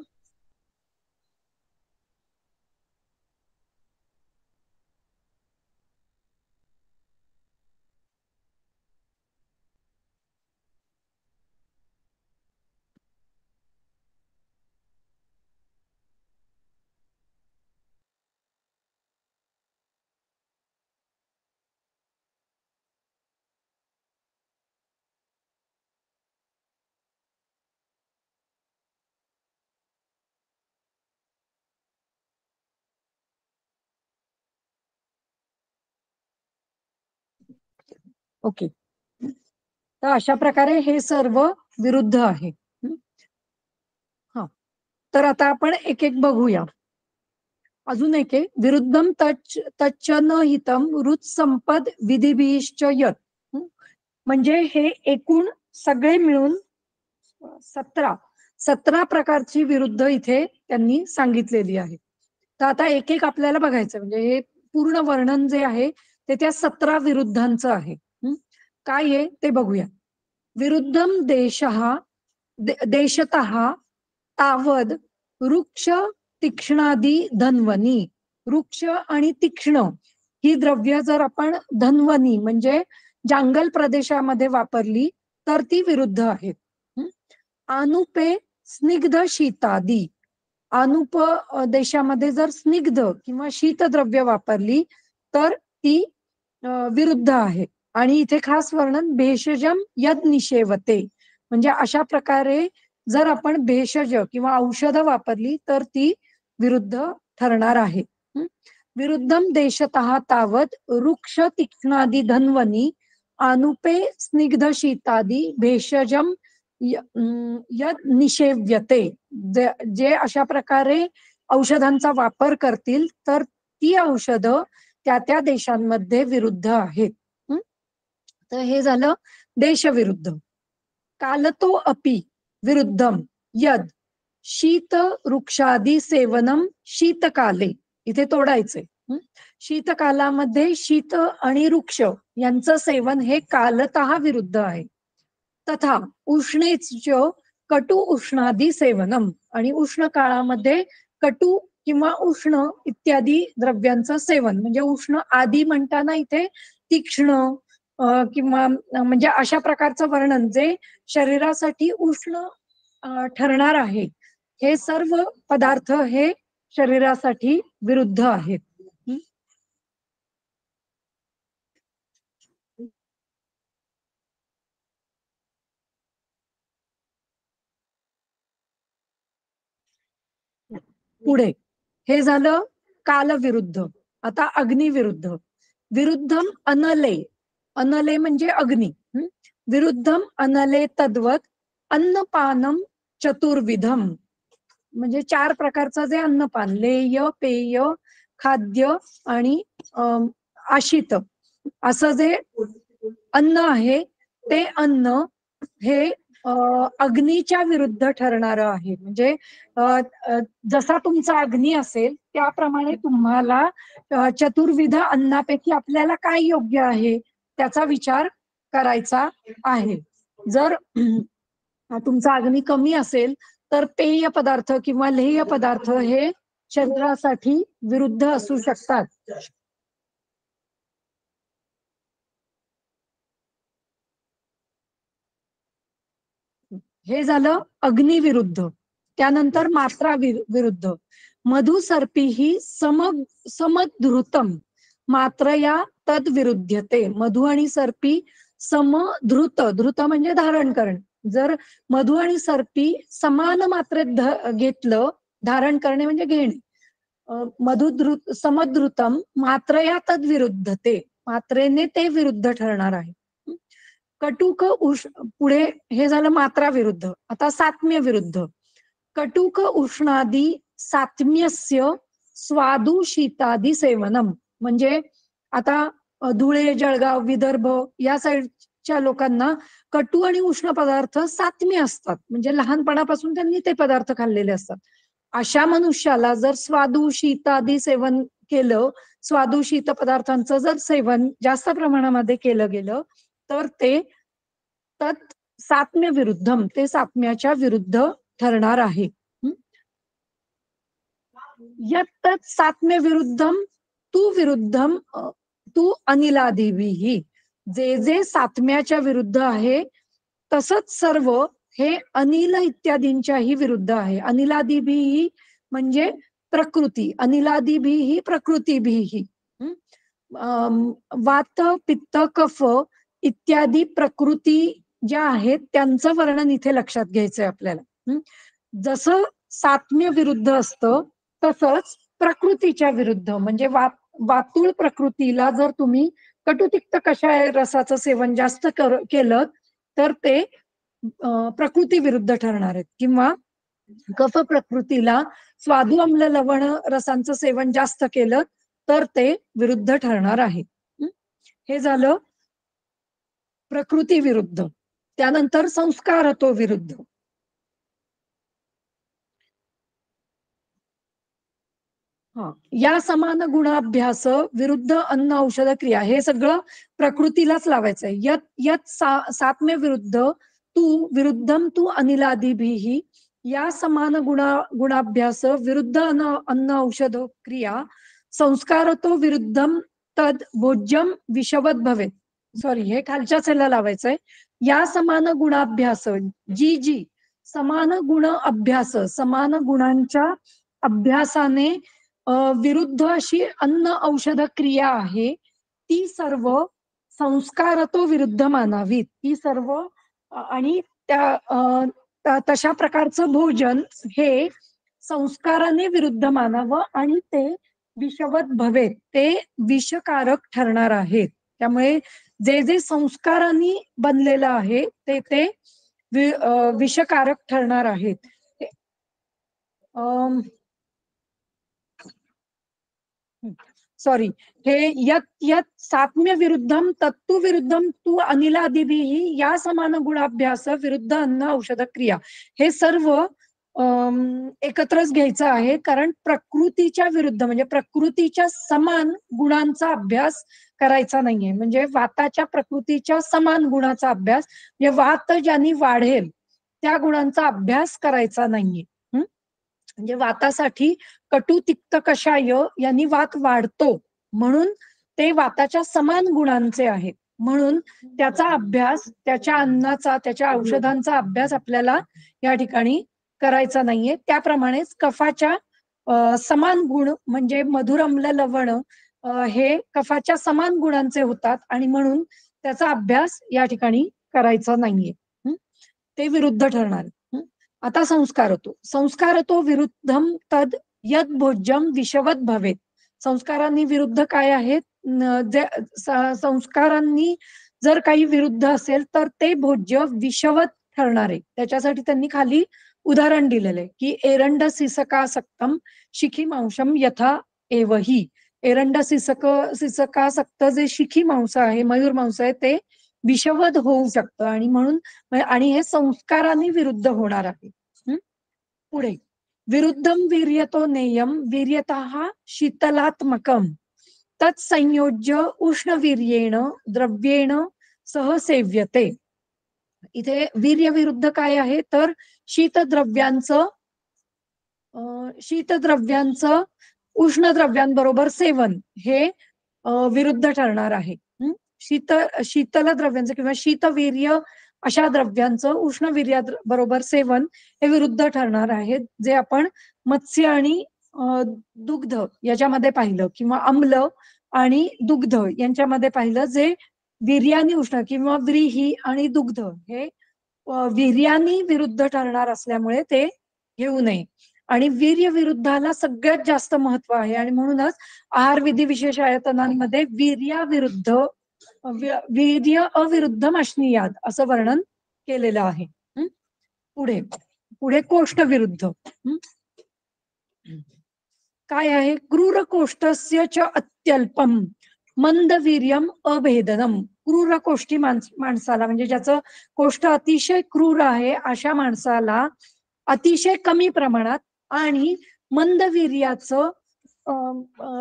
ओके. तर अशा प्रकारे हे सर्व विरुद्ध आहे. हा, तर आता आपण एक एक बघूया. अजून एक आहे विरुद्धम तच्च न हितम हृत संपद विधिभिश्च यत. म्हणजे हे एकूण सगळे मिळून 17 प्रकारची विरुद्ध इथे त्यांनी सांगितलेली आहे. तर आता एक एक आपल्याला बघायचं. म्हणजे हे पूर्ण वर्णन जे आहे ते त्या 17 विरुद्धांचं आहे. काय आहे ते बघूया. विरुद्धम देशतः तावद वृक्ष तीक्ष्णादी धन्वनी. वृक्ष आणि तीक्ष्ण ही द्रव्य जर आपण धन्वनी म्हणजे जांगल प्रदेशामध्ये वापरली तर ती विरुद्ध आहेत. अनुपे स्निग्ध शीतादी. अनुप देशामध्ये जर स्निग्ध किंवा शीतद्रव्य वापरली तर ती विरुद्ध आहे. आणि इथे खास वर्णन भेषजम यद निषेवते, म्हणजे अशा प्रकारे जर आपण भेषज किंवा औषध वापरली तर ती विरुद्ध ठरणार आहे. विरुद्धम देशतः तावत वृक्ष तीक्ष्णादी धन्वनी अनुपे स्निग्ध शीतादी भेषजम यद निषेव्यते, जे अशा प्रकारे औषधांचा वापर करतील तर ती औषधं त्या त्या देशांमध्ये विरुद्ध आहेत. तर हे झालं देशविरुद्ध. कालतो अपि विरुद्धम यद शीत वृक्षादी सेवनम शीतकाले, इथे तोडायचे. शीतकालामध्ये शीत आणि वृक्ष यांचं सेवन हे कालतः विरुद्ध आहे. तथा उष्णेच कटु उष्णादी सेवनम, आणि उष्ण काळामध्ये कटु किंवा उष्ण इत्यादी द्रव्यांचं सेवन, म्हणजे उष्ण आदी म्हणताना इथे तीक्ष्ण किंवा म्हणजे अशा प्रकारचं वर्णन जे शरीरासाठी उष्ण ठरणार आहे, हे सर्व पदार्थ हे शरीरासाठी विरुद्ध आहेत. पुढे हे झालं कालविरुद्ध. आता अग्निविरुद्ध. विरुद्धम अनले, अनले म्हणजे अग्नी. विरुद्धम अनले तद्वत अन्नपानम चतुर्विधम, म्हणजे 4 प्रकारचं जे अन्नपान, लेय, पेय, खाद्य आणि आशित, असं जे अन्न आहे ते अन्न हे अग्नीच्या विरुद्ध ठरणारं आहे. म्हणजे जसा तुमचा अग्नी असेल त्याप्रमाणे तुम्हाला चतुर्विध अन्नापैकी आपल्याला काय योग्य आहे त्याचा विचार करायचा आहे. जर तुमचा अग्नी कमी असेल तर पेय पदार्थ किंवा लेह्य पदार्थ हे शरीरासाठी विरुद्ध असू शकतात. हे झालं अग्निविरुद्ध. त्यानंतर मात्रा विरुद्ध. मधुसर्पी ही समधृतम मात्रया तद विरुद्धते. मधु आणि सर्पी समधृत, धृत म्हणजे धारण करणे. जर मधु आणि सर्पी समान मात्रेत घेतलं, धारण करणे म्हणजे घेणे, समधृतम मात्रया तद विरुद्धते, मात्रेने ते विरुद्ध ठरणार आहे. कटुक पुढे हे झालं मात्रा विरुद्ध. आता सात्म्य विरुद्ध. कटुक उष्णादी सात्म्यस्य स्वादु शीतादी सेवनम, म्हणजे आता धुळे, जळगाव, विदर्भ या साईडच्या लोकांना कटू आणि उष्ण पदार्थ सात्म्य असतात, म्हणजे लहानपणापासून त्यांनी ते पदार्थ खाल्लेले असतात. अशा मनुष्याला जर स्वादु शीतादी सेवन केलं, स्वादु शीत पदार्थांचं जर सेवन जास्त प्रमाणामध्ये केलं गेलं तर ते तत् सात्म्य विरुद्धम, ते सात्म्याच्या विरुद्ध ठरणार आहे. यत् सात्म्य विरुद्धम विरुद्धम तू अनिलादिभिः, जे जे सात्म्याच्या विरुद्ध आहे तसंच सर्व हे अनिल इत्यादींच्याही विरुद्ध आहे. अनिलादिभिः म्हणजे प्रकृती, अनिलादिभिः प्रकृतीभिः. वात, पित्त, कफ इत्यादी प्रकृती ज्या आहेत त्यांचं वर्णन इथे लक्षात घ्यायचंय आपल्याला. जसं सात्म्य विरुद्ध असतं तसंच प्रकृतीच्या विरुद्ध, म्हणजे वातुळ प्रकृतीला जर तुम्ही कटुतिक्त कषाय रसाचं सेवन जास्त केलं तर ते प्रकृती विरुद्ध ठरणार आहेत. किंवा कफ प्रकृतीला स्वादु आम्ल लवण रसांचं सेवन जास्त केलं तर ते विरुद्ध ठरणार आहे. हे झालं प्रकृती विरुद्ध. त्यानंतर संस्कारतो विरुद्ध. या समान गुणाभ्यास विरुद्ध अन्न औषध क्रिया, हे सगळं प्रकृतीलाच लावायचंय. यत सात्म्य विरुद्ध विरुद्धम तू अनिलादिभिः, या समान गुणाभ्यास विरुद्ध अन्न औषध क्रिया संस्कारतो विरुद्धम तद भोज्यम विषवत भवेत. सॉरी, हे खालच्याच ह्याला लावायचंय. या समान गुणाभ्यास, जी समान गुण अभ्यास, समान गुणांच्या अभ्यासाने विरुद्ध अशी अन्न औषध क्रिया आहे ती सर्व संस्कारतो विरुद्ध मानावीत. ती सर्व आणि तशा प्रकारचं भोजन हे संस्काराने विरुद्ध मानावं आणि ते विषवत भवेत, ते विषकारक ठरणार आहेत. त्यामुळे जे जे संस्कारांनी बनलेलं आहे ते ते विषकारक ठरणार आहेत. सॉरी, हे यत यत सात्म्य विरुद्धम तत्तु विरुद्धम तू अनिलादिभिः या समान गुणाभ्यास विरुद्ध अन्न औषध क्रिया, हे सर्व एकत्रच घ्यायचं आहे. कारण प्रकृतीच्या विरुद्ध म्हणजे प्रकृतीच्या समान गुणांचा अभ्यास करायचा नाहीये. म्हणजे वाताच्या प्रकृतीच्या समान गुणाचा अभ्यास, म्हणजे वात ज्यानी वाढेल त्या गुणांचा अभ्यास करायचा नाहीये. म्हणजे वातासाठी कटु तिक्त कषाय यांनी वात वाढतो, म्हणून ते वाताच्या समान गुणांचे आहेत. म्हणून त्याचा अभ्यास, त्याच्या अन्नाचा, त्याच्या औषधांचा अभ्यास आपल्याला या ठिकाणी करायचा नाहीये. त्याप्रमाणेच कफाच्या समान गुण म्हणजे मधुर आम्ल लवण हे कफाच्या समान गुणांचे होतात आणि म्हणून त्याचा अभ्यास या ठिकाणी करायचा नाहीये. ते विरुद्ध ठरणार. आता संस्कारतो विरुद्धम तद यद भोज्यम विषवत भवेत. संस्कारांनी विरुद्ध काय आहेत? जे संस्कारांनी जर काही विरुद्ध असेल तर ते भोज्य विषवत ठरणार आहे. त्याच्यासाठी त्यांनी खाली उदाहरण दिलेलं आहे की एरंड सिसकासक्तम शिखी मांसम यथा एवही. एरंड सिसकासक्त जे शिखी मांस आहे, मयूर मांस आहे, ते विषवत होऊ शकतं आणि म्हणून आणि हे संस्कारांनी विरुद्ध होणार आहे. पुढे विरुद्धम वीर्यतो नेयम वीर्यतः शीतलात्मकम तत्संयोज्य उष्णवीर्येण द्रव्येण सह सेव्यते. इथे वीर्य विरुद्ध काय आहे तर शीतद्रव्यांचं उष्णद्रव्यांबरोबर सेवन हे विरुद्ध ठरणार आहे. शीतल द्रव्यांचं किंवा शीतवीर्य अशा द्रव्यांचं उष्णवीर्या बरोबर सेवन हे विरुद्ध ठरणार आहे. जे आपण मत्स्य आणि दुग्ध याच्यामध्ये पाहिलं किंवा आम्ल आणि दुग्ध यांच्यामध्ये पाहिलं, जे वीर्यानी उष्ण किंवा व्रीही आणि दुग्ध हे वीर्यानी विरुद्ध ठरणार असल्यामुळे ते घेऊ नये. आणि वीर्य विरुद्धाला सगळ्यात जास्त महत्व आहे आणि म्हणूनच आहार विधी विशेष आयतनांमध्ये वीर्य अविरुद्धम अश्नीयात असं वर्णन केलेलं आहे. पुढे पुढे कोष्ठ विरुद्ध काय आहे? क्रूर कोष्ठस्य च अत्यल्पम मंदवीर्यम अभेदनम. क्रूर कोष्ठी माणसाला म्हणजे ज्याचं कोष्ठ अतिशय क्रूर आहे अशा माणसाला अतिशय कमी प्रमाणात आणि मंदवीर्याचं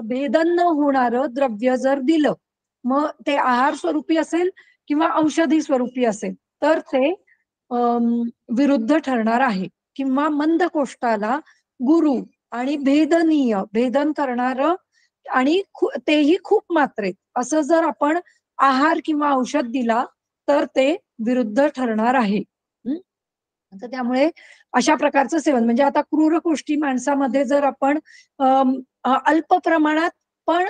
भेदन न होणारं द्रव्य जर दिलं, मग ते आहार स्वरूपी असेल किंवा औषधी स्वरूपी असेल तर ते विरुद्ध ठरणार आहे. किंवा मंद कोष्ठाला गुरु आणि भेदन करणार आणि तेही खूप मात्रेत असं जर आपण आहार किंवा औषध दिला तर ते विरुद्ध ठरणार आहे. तर त्यामुळे अशा प्रकारचं सेवन म्हणजे आता क्रूर कोष्ठी माणसामध्ये जर आपण अल्प प्रमाणात पण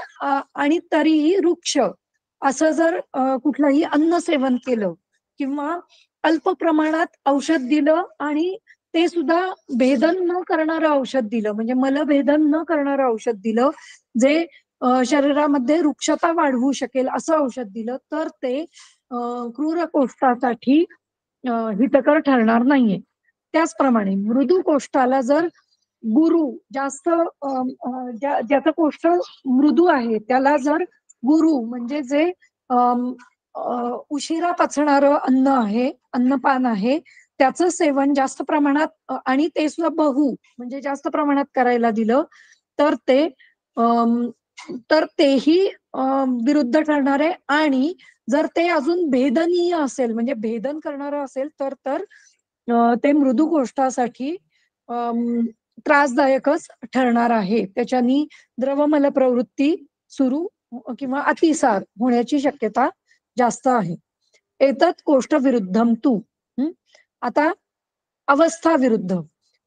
आणि तरीही वृक्ष असं जर कुठलंही अन्न सेवन केलं किंवा अल्प प्रमाणात औषध दिलं आणि ते सुद्धा भेदन न करणारं औषध दिलं, म्हणजे मलभेदन न करणारं औषध दिलं, जे शरीरामध्ये वृक्षता वाढवू शकेल असं औषध दिलं, तर ते क्रूर कोष्ठासाठी हितकर ठरणार नाहीये. त्याचप्रमाणे मृदू कोष्ठाला जर गुरु जास्त ज्याचं कोष्ठ मृदू आहे त्याला जर गुरु म्हणजे जे उशिरा पचणारं अन्न आहे, अन्नपान आहे, त्याचं सेवन जास्त प्रमाणात आणि ते सुद्धा बहु म्हणजे जास्त प्रमाणात करायला दिलं तर तेही विरुद्ध ठरणार आहे. आणि जर ते अजून भेदनीय असेल म्हणजे भेदन करणारं असेल तर ते मृदू कोष्ठासाठी त्रासदायकच ठरणार आहे. त्याच्यानी द्रवमल प्रवृत्ती सुरू किंवा अतिसार होण्याची शक्यता जास्त आहे. एतत् कोष्ठ विरुद्धम तू. आता अवस्था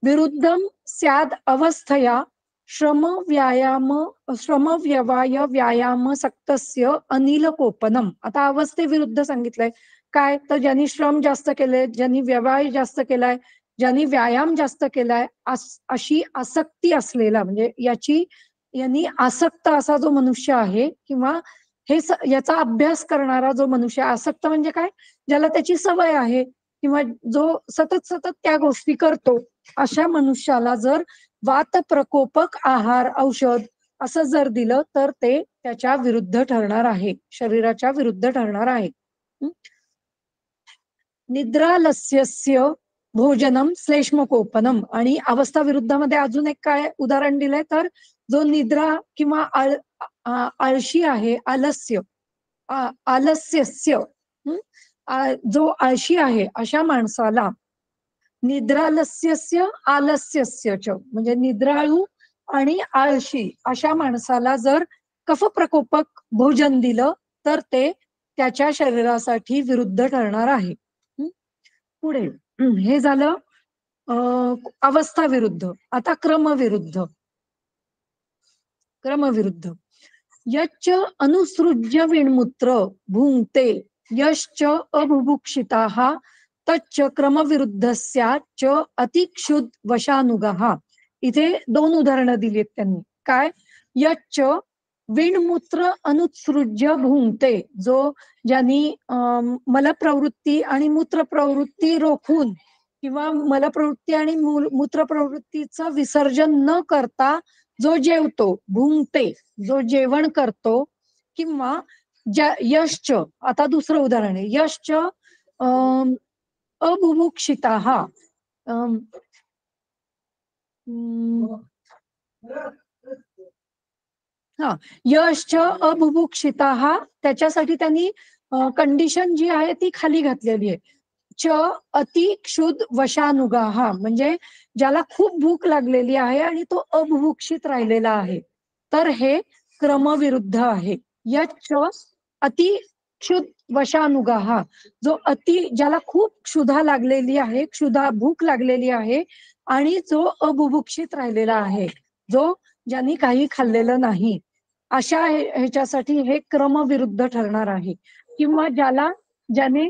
विरुद्धम स्याद अवस्थया श्रम व्यवाय व्यायाम सक्तस्य अनिल कोपनम. आता अवस्थेविरुद्ध सांगितलंय. काय तर ज्यांनी श्रम जास्त केले, ज्यांनी व्यवहार जास्त केलाय, ज्यांनी व्यायाम जास्त केलाय, अशी आसक्ती असलेला, म्हणजे यांनी आसक्त असा जो मनुष्य आहे, किंवा याचा अभ्यास करणारा जो मनुष्य, आसक्त म्हणजे काय, ज्याला त्याची सवय आहे, किंवा जो सतत सतत त्या गोष्टी करतो, अशा मनुष्याला जर वात प्रकोपक आहार औषध असं जर दिलं तर ते त्याच्या विरुद्ध ठरणार आहे, शरीराच्या विरुद्ध ठरणार आहे. निद्रालस्यस्य भोजनम श्लेष्मकोपनम. आणि अवस्था विरुद्धामध्ये अजून एक काय उदाहरण दिलंय, तर जो निद्रा किंवा आळशी आहे, आलस्यस्य, जो आळशी आहे अशा माणसाला, निद्रालस्यस्य आलस्यस्य च, म्हणजे निद्राळू आणि आळशी अशा माणसाला जर कफ प्रकोपक भोजन दिलं तर ते त्याच्या शरीरासाठी विरुद्ध ठरणार आहे. पुढे हे झालं अवस्था विरुद्ध. आता क्रमविरुद्ध. यच्च अनुसृज्य विणमूत्र भुंक्ते यश्च अबुभुक्षिताः तच्च क्रमविरुद्धस्याच अतिक्षुद वशानुगः. इथे 2 उदाहरणं दिलीत त्यांनी. काय? यच्च विणमूत्र अनुसृज्य भुंक्ते, जो ज्यांनी मलप्रवृत्ती आणि मूत्र प्रवृत्ती रोखून, किंवा मलप्रवृत्ती आणि मूत्र प्रवृत्तीचं विसर्जन न करता जो जेवतो, भुंक्ते, जो जेवण करतो, किंवा यश्च, आता दुसरं उदाहरण आहे, यश्च अबुभुक्षिताः, यश्च अबुभुक्षिताः, त्याच्यासाठी त्यांनी कंडिशन जी आहे ती खाली घातलेली आहे. च अतिक्षुद वशानुगाः, म्हणजे ज्याला खूप भूक लागलेली आहे आणि तो अबुभुक्षित राहिलेला आहे, तर हे क्रमविरुद्ध आहे. यच्च अतिक्षुद वशानुगाः, जो ज्याला खूप क्षुधा लागलेली आहे, भूक लागलेली आहे, आणि जो अबुभुक्षित राहिलेला आहे, जो ज्यांनी काही खाल्लेलं नाही, अशा ह्याच्यासाठी हे क्रमविरुद्ध ठरणार आहे. किंवा ज्याने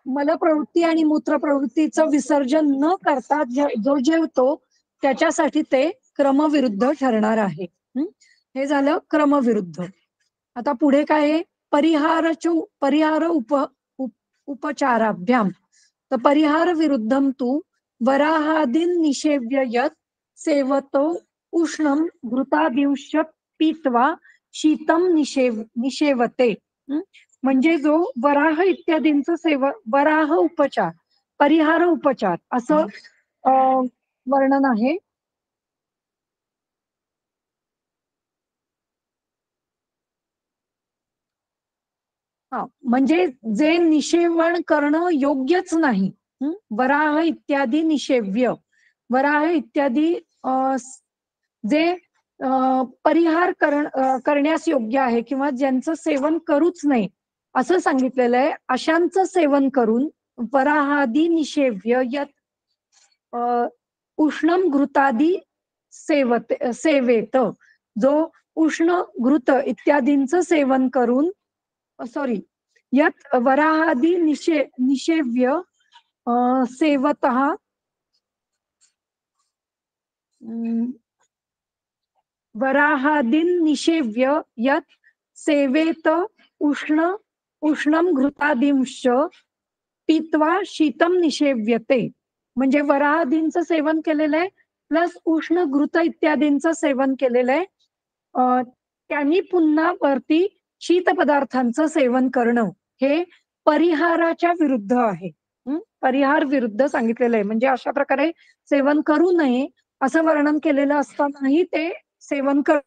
मलप्रवृत्ती आणि मूत्रप्रवृत्तीचं विसर्जन न करता जो जेवतो, त्याच्यासाठी ते क्रमविरुद्ध ठरणार आहे. हे झालं क्रमविरुद्ध. आता पुढे काय आहे? परिहार उपचाराभ्याम. तर परिहार विरुद्धम तू वराहादीन निषेव्य यत् सेवतो उष्णम घृतादिंश पीत्वा शीतम निषेवते. म्हणजे जो वराह इत्यादींचं वराह उपचार, परिहार उपचार असं वर्णन आहे. म्हणजे जे निषेवण करणं योग्यच नाही. वराह इत्यादी निषेव्य, वराह इत्यादी जे परिहार करण्यास योग्य आहे, किंवा ज्यांचं सेवन करूच नाही असं सांगितलेलं आहे, अशांचं सेवन करून वराहादी निषेव्य यत उष्णम घृतादी सेवेत, जो उष्ण घृत इत्यादींचं सेवन करून, यत वराहादी निषेव्य सेवतः, वराहादीन निषेव्य यत सेवेत उष्णम घृतादिंश पीत्वा शीतम निषेव्यते. म्हणजे वराहादींचं सेवन केलेलं आहे प्लस उष्ण घृत इत्यादींचं सेवन केलेलं आहे, त्यांनी पुन्हा वरती शीत पदार्थांचं सेवन करणं हे परिहाराच्या विरुद्ध आहे. परिहार विरुद्ध सांगितलेलं आहे. म्हणजे अशा प्रकारे सेवन करू नये असं वर्णन केलेलं असतानाही ते सेवन कर,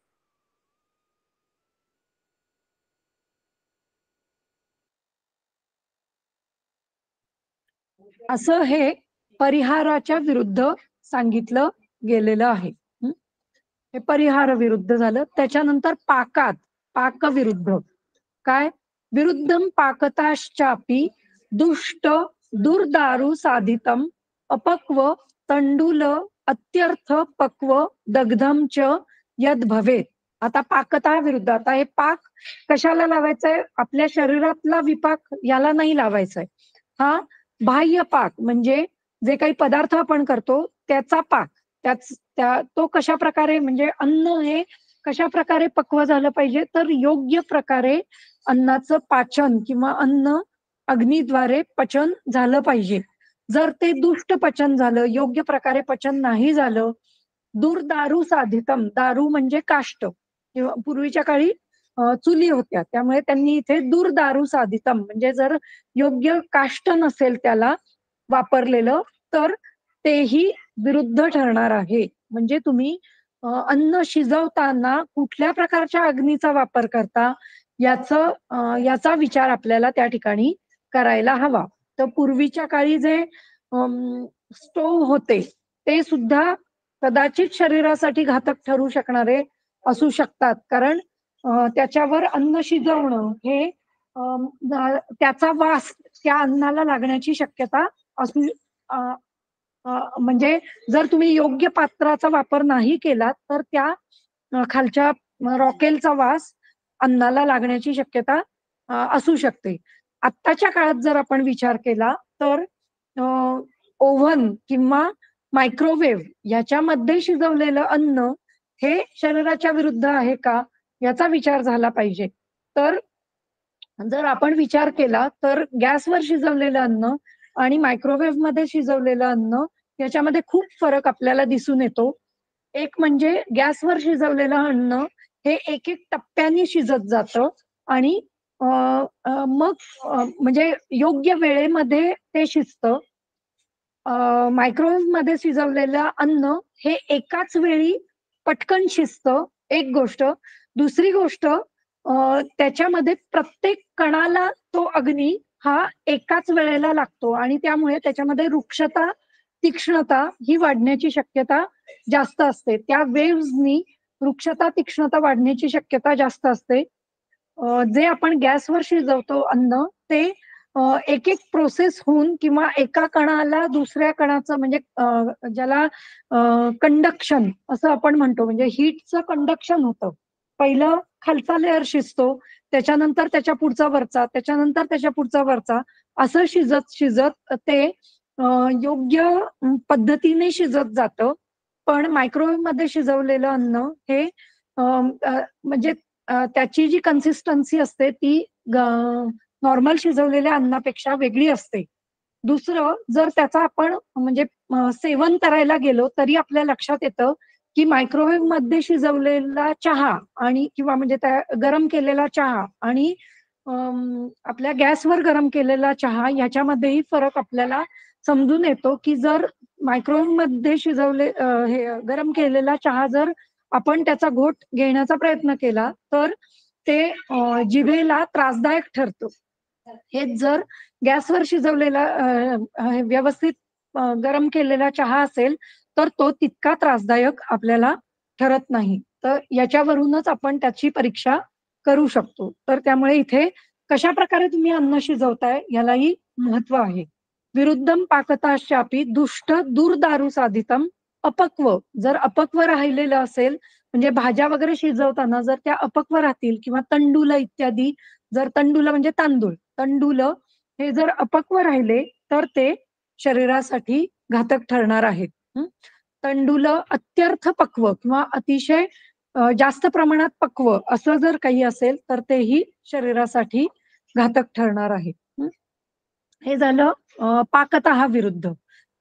असं हे परिहाराच्या विरुद्ध सांगितलं गेलेलं आहे. हे परिहार विरुद्ध झालं. त्याच्यानंतर पाक विरुद्ध. काय? विरुद्धम पाकताश्चापि दुष्ट दुर्दारू साधितम अपक्व तंडुल अत्यर्थ पक्व दग्धम च यद भवेत. आता पाकता विरुद्ध, आता हे पाक कशाला लावायचंय? आपल्या शरीरातला विपाक याला नाही लावायचंय. हा बाह्य पाक म्हणजे जे काही पदार्थ आपण करतो त्याचा पाक, तो कशा प्रकारे, म्हणजे अन्न हे कशा प्रकारे पक्व झालं पाहिजे, तर योग्य प्रकारे अन्नाचं पाचन किंवा अन्न अग्नीद्वारे पचन झालं पाहिजे. जर ते दुष्ट पचन झालं, योग्य प्रकारे पचन नाही झालं, दुर्दारू साधितम, दारू म्हणजे काष्ट, किंवा पूर्वीच्या काळी चुली होत्या, त्यामुळे त्यांनी इथे दुर्दारू साधितम म्हणजे जर योग्य काष्ट नसेल त्याला वापरलेलं, तर तेही विरुद्ध ठरणार आहे. म्हणजे तुम्ही अन्न शिजवताना कुठल्या प्रकारच्या अग्नीचा वापर करता याचा विचार आपल्याला त्या ठिकाणी करायला हवा. तर पूर्वीच्या काळी जे स्टोव्ह होते ते सुद्धा कदाचित शरीरासाठी घातक ठरू शकणारे असू शकतात, कारण त्याच्यावर अन्न शिजवणं हे त्याचा वास त्या अन्नाला लागण्याची शक्यता असू म्हणजे जर तुम्ही योग्य पात्राचा वापर नाही केला तर त्या खालच्या रॉकेलचा वास अन्नाला लागण्याची शक्यता असू शकते. आत्ताच्या काळात जर आपण विचार केला तर ओव्हन किंवा मायक्रोवेव्ह याच्यामध्ये शिजवलेलं अन्न हे शरीराच्या विरुद्ध आहे का याचा विचार झाला पाहिजे. तर जर आपण विचार केला तर गॅसवर शिजवलेलं अन्न आणि मायक्रोवेव्ह मध्ये शिजवलेलं अन्न याच्यामध्ये खूप फरक आपल्याला दिसून येतो. एक म्हणजे गॅसवर शिजवलेलं अन्न हे एक एक टप्प्यांनी शिजत जातं आणि मग म्हणजे योग्य वेळेमध्ये ते शिजतं. मायक्रोवेव्ह मध्ये शिजवलेलं अन्न हे एकाच वेळी पटकन शिजतं, एक गोष्ट. दुसरी गोष्ट, त्याच्यामध्ये प्रत्येक कणाला तो अग्नी हा एकाच वेळेला लागतो आणि त्यामुळे त्याच्यामध्ये रुक्षता, तीक्ष्णता ही वाढण्याची शक्यता जास्त असते. त्या वेव्हनी रुक्षता, तीक्ष्णता वाढण्याची शक्यता जास्त असते. जे आपण गॅसवर शिजवतो अन्न ते एक एक प्रोसेस होऊन किंवा एका कणाला दुसऱ्या कणाचं म्हणजे ज्याला कंडक्शन असं आपण म्हणतो, म्हणजे हीटचं कंडक्शन होतं. पहिलं खालचा लेअर शिजतो, त्याच्यानंतर त्याच्या पुढचा वरचा, त्याच्यानंतर त्याच्या पुढचा वरचा, असं शिजत शिजत ते योग्य पद्धतीने शिजत जातं. पण मायक्रोवेव्ह मध्ये शिजवलेलं अन्न हे म्हणजे त्याची जी कन्सिस्टन्सी असते ती नॉर्मल शिजवलेल्या अन्नापेक्षा वेगळी असते. दुसरं, जर त्याचा आपण म्हणजे सेवन करायला गेलो तरी आपल्या लक्षात येतं की मायक्रोवेव्ह मध्ये शिजवलेला चहा आणि किंवा म्हणजे त्या गरम केलेला चहा आणि आपल्या गॅसवर गरम केलेला चहा याच्यामध्येही फरक आपल्याला समजून येतो. की जर मायक्रोवेव्ह मध्ये शिजवले हे गरम केलेला चहा जर आपण त्याचा घोट घेण्याचा प्रयत्न केला तर ते जिभेला त्रासदायक ठरतो. हेच जर गॅसवर शिजवलेला व्यवस्थित गरम केलेला चहा असेल तर तो तितका त्रासदायक आपल्याला ठरत नाही. तर याच्यावरूनच आपण त्याची परीक्षा करू शकतो. तर त्यामुळे इथे कशा प्रकारे तुम्ही अन्न शिजवताय यालाही महत्व आहे. विरुद्धम पाकताश्चापी दुष्ट दुर्दारू साधितम अपक्व, जर अपक्व राहिलेलं असेल म्हणजे भाज्या वगैरे शिजवताना जर त्या अपक्व राहतील किंवा तंडुल इत्यादी, जर तंडुल म्हणजे तांदूळ, तंडुल हे जर अपक्व राहिले तर ते शरीरासाठी घातक ठरणार आहेत. तंडुल अत्यर्थ पक्व किंवा अतिशय जास्त प्रमाणात पक्व असं जर काही असेल तर तेही शरीरासाठी घातक ठरणार आहे. हे झालं पाकतः विरुद्ध.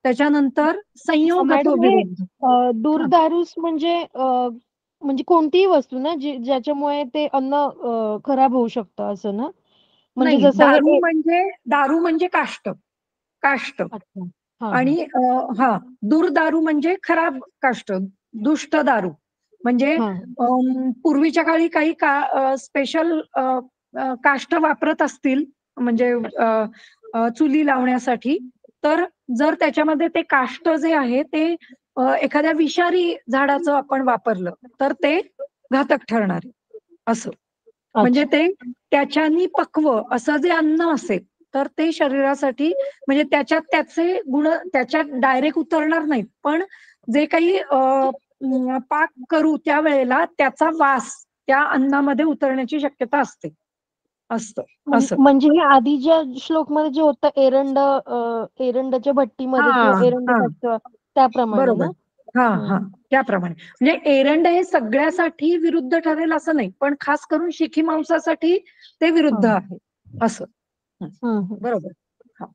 त्याच्यानंतर संयोगतो मॅडम हे विरुद्ध. दूरदारूस म्हणजे म्हणजे कोणतीही वस्तू ना ज्याच्यामुळे ते अन्न खराब होऊ शकतं असं ना? म्हणजे नाही, जसं हे दारू म्हणजे काष्ट, काष्ट. अच्छा. हा हा. आणि हा दुर्दारू म्हणजे खराब काष्ट, दुष्ट दारू. म्हणजे हा पूर्वीच्या काळी काही स्पेशल काष्ट वापरत असतील म्हणजे चुली लावण्यासाठी, तर जर त्याच्यामध्ये ते काष्ट जे आहे ते एखाद्या विषारी झाडाचं आपण वापरलं तर ते घातक ठरणार आहे असं. म्हणजे अच्छा. ते त्याच्यानी पक्व असं जे अन्न असेल तर ते शरीरासाठी म्हणजे त्याच्यात त्याचे गुण त्याच्यात डायरेक्ट उतरणार नाहीत, पण जे काही पाक करू त्यावेळेला त्याचा वास त्या अन्नामध्ये उतरण्याची शक्यता असते असतं असं. म्हणजे हे आधीच्या श्लोकमध्ये जे होतं एरंडच्या हा भट्टीमध्ये किंवा एरंड हा कच्चं त्याप्रमाणे बरोबर. ना? हा हा हम्म. त्याप्रमाणे म्हणजे एरंड हे सगळ्यासाठी विरुद्ध ठरेल असं नाही, पण खास करून शिखी मांसासाठी ते विरुद्ध हम्म. आहे असं. हं, हम्म. बरोबर. हा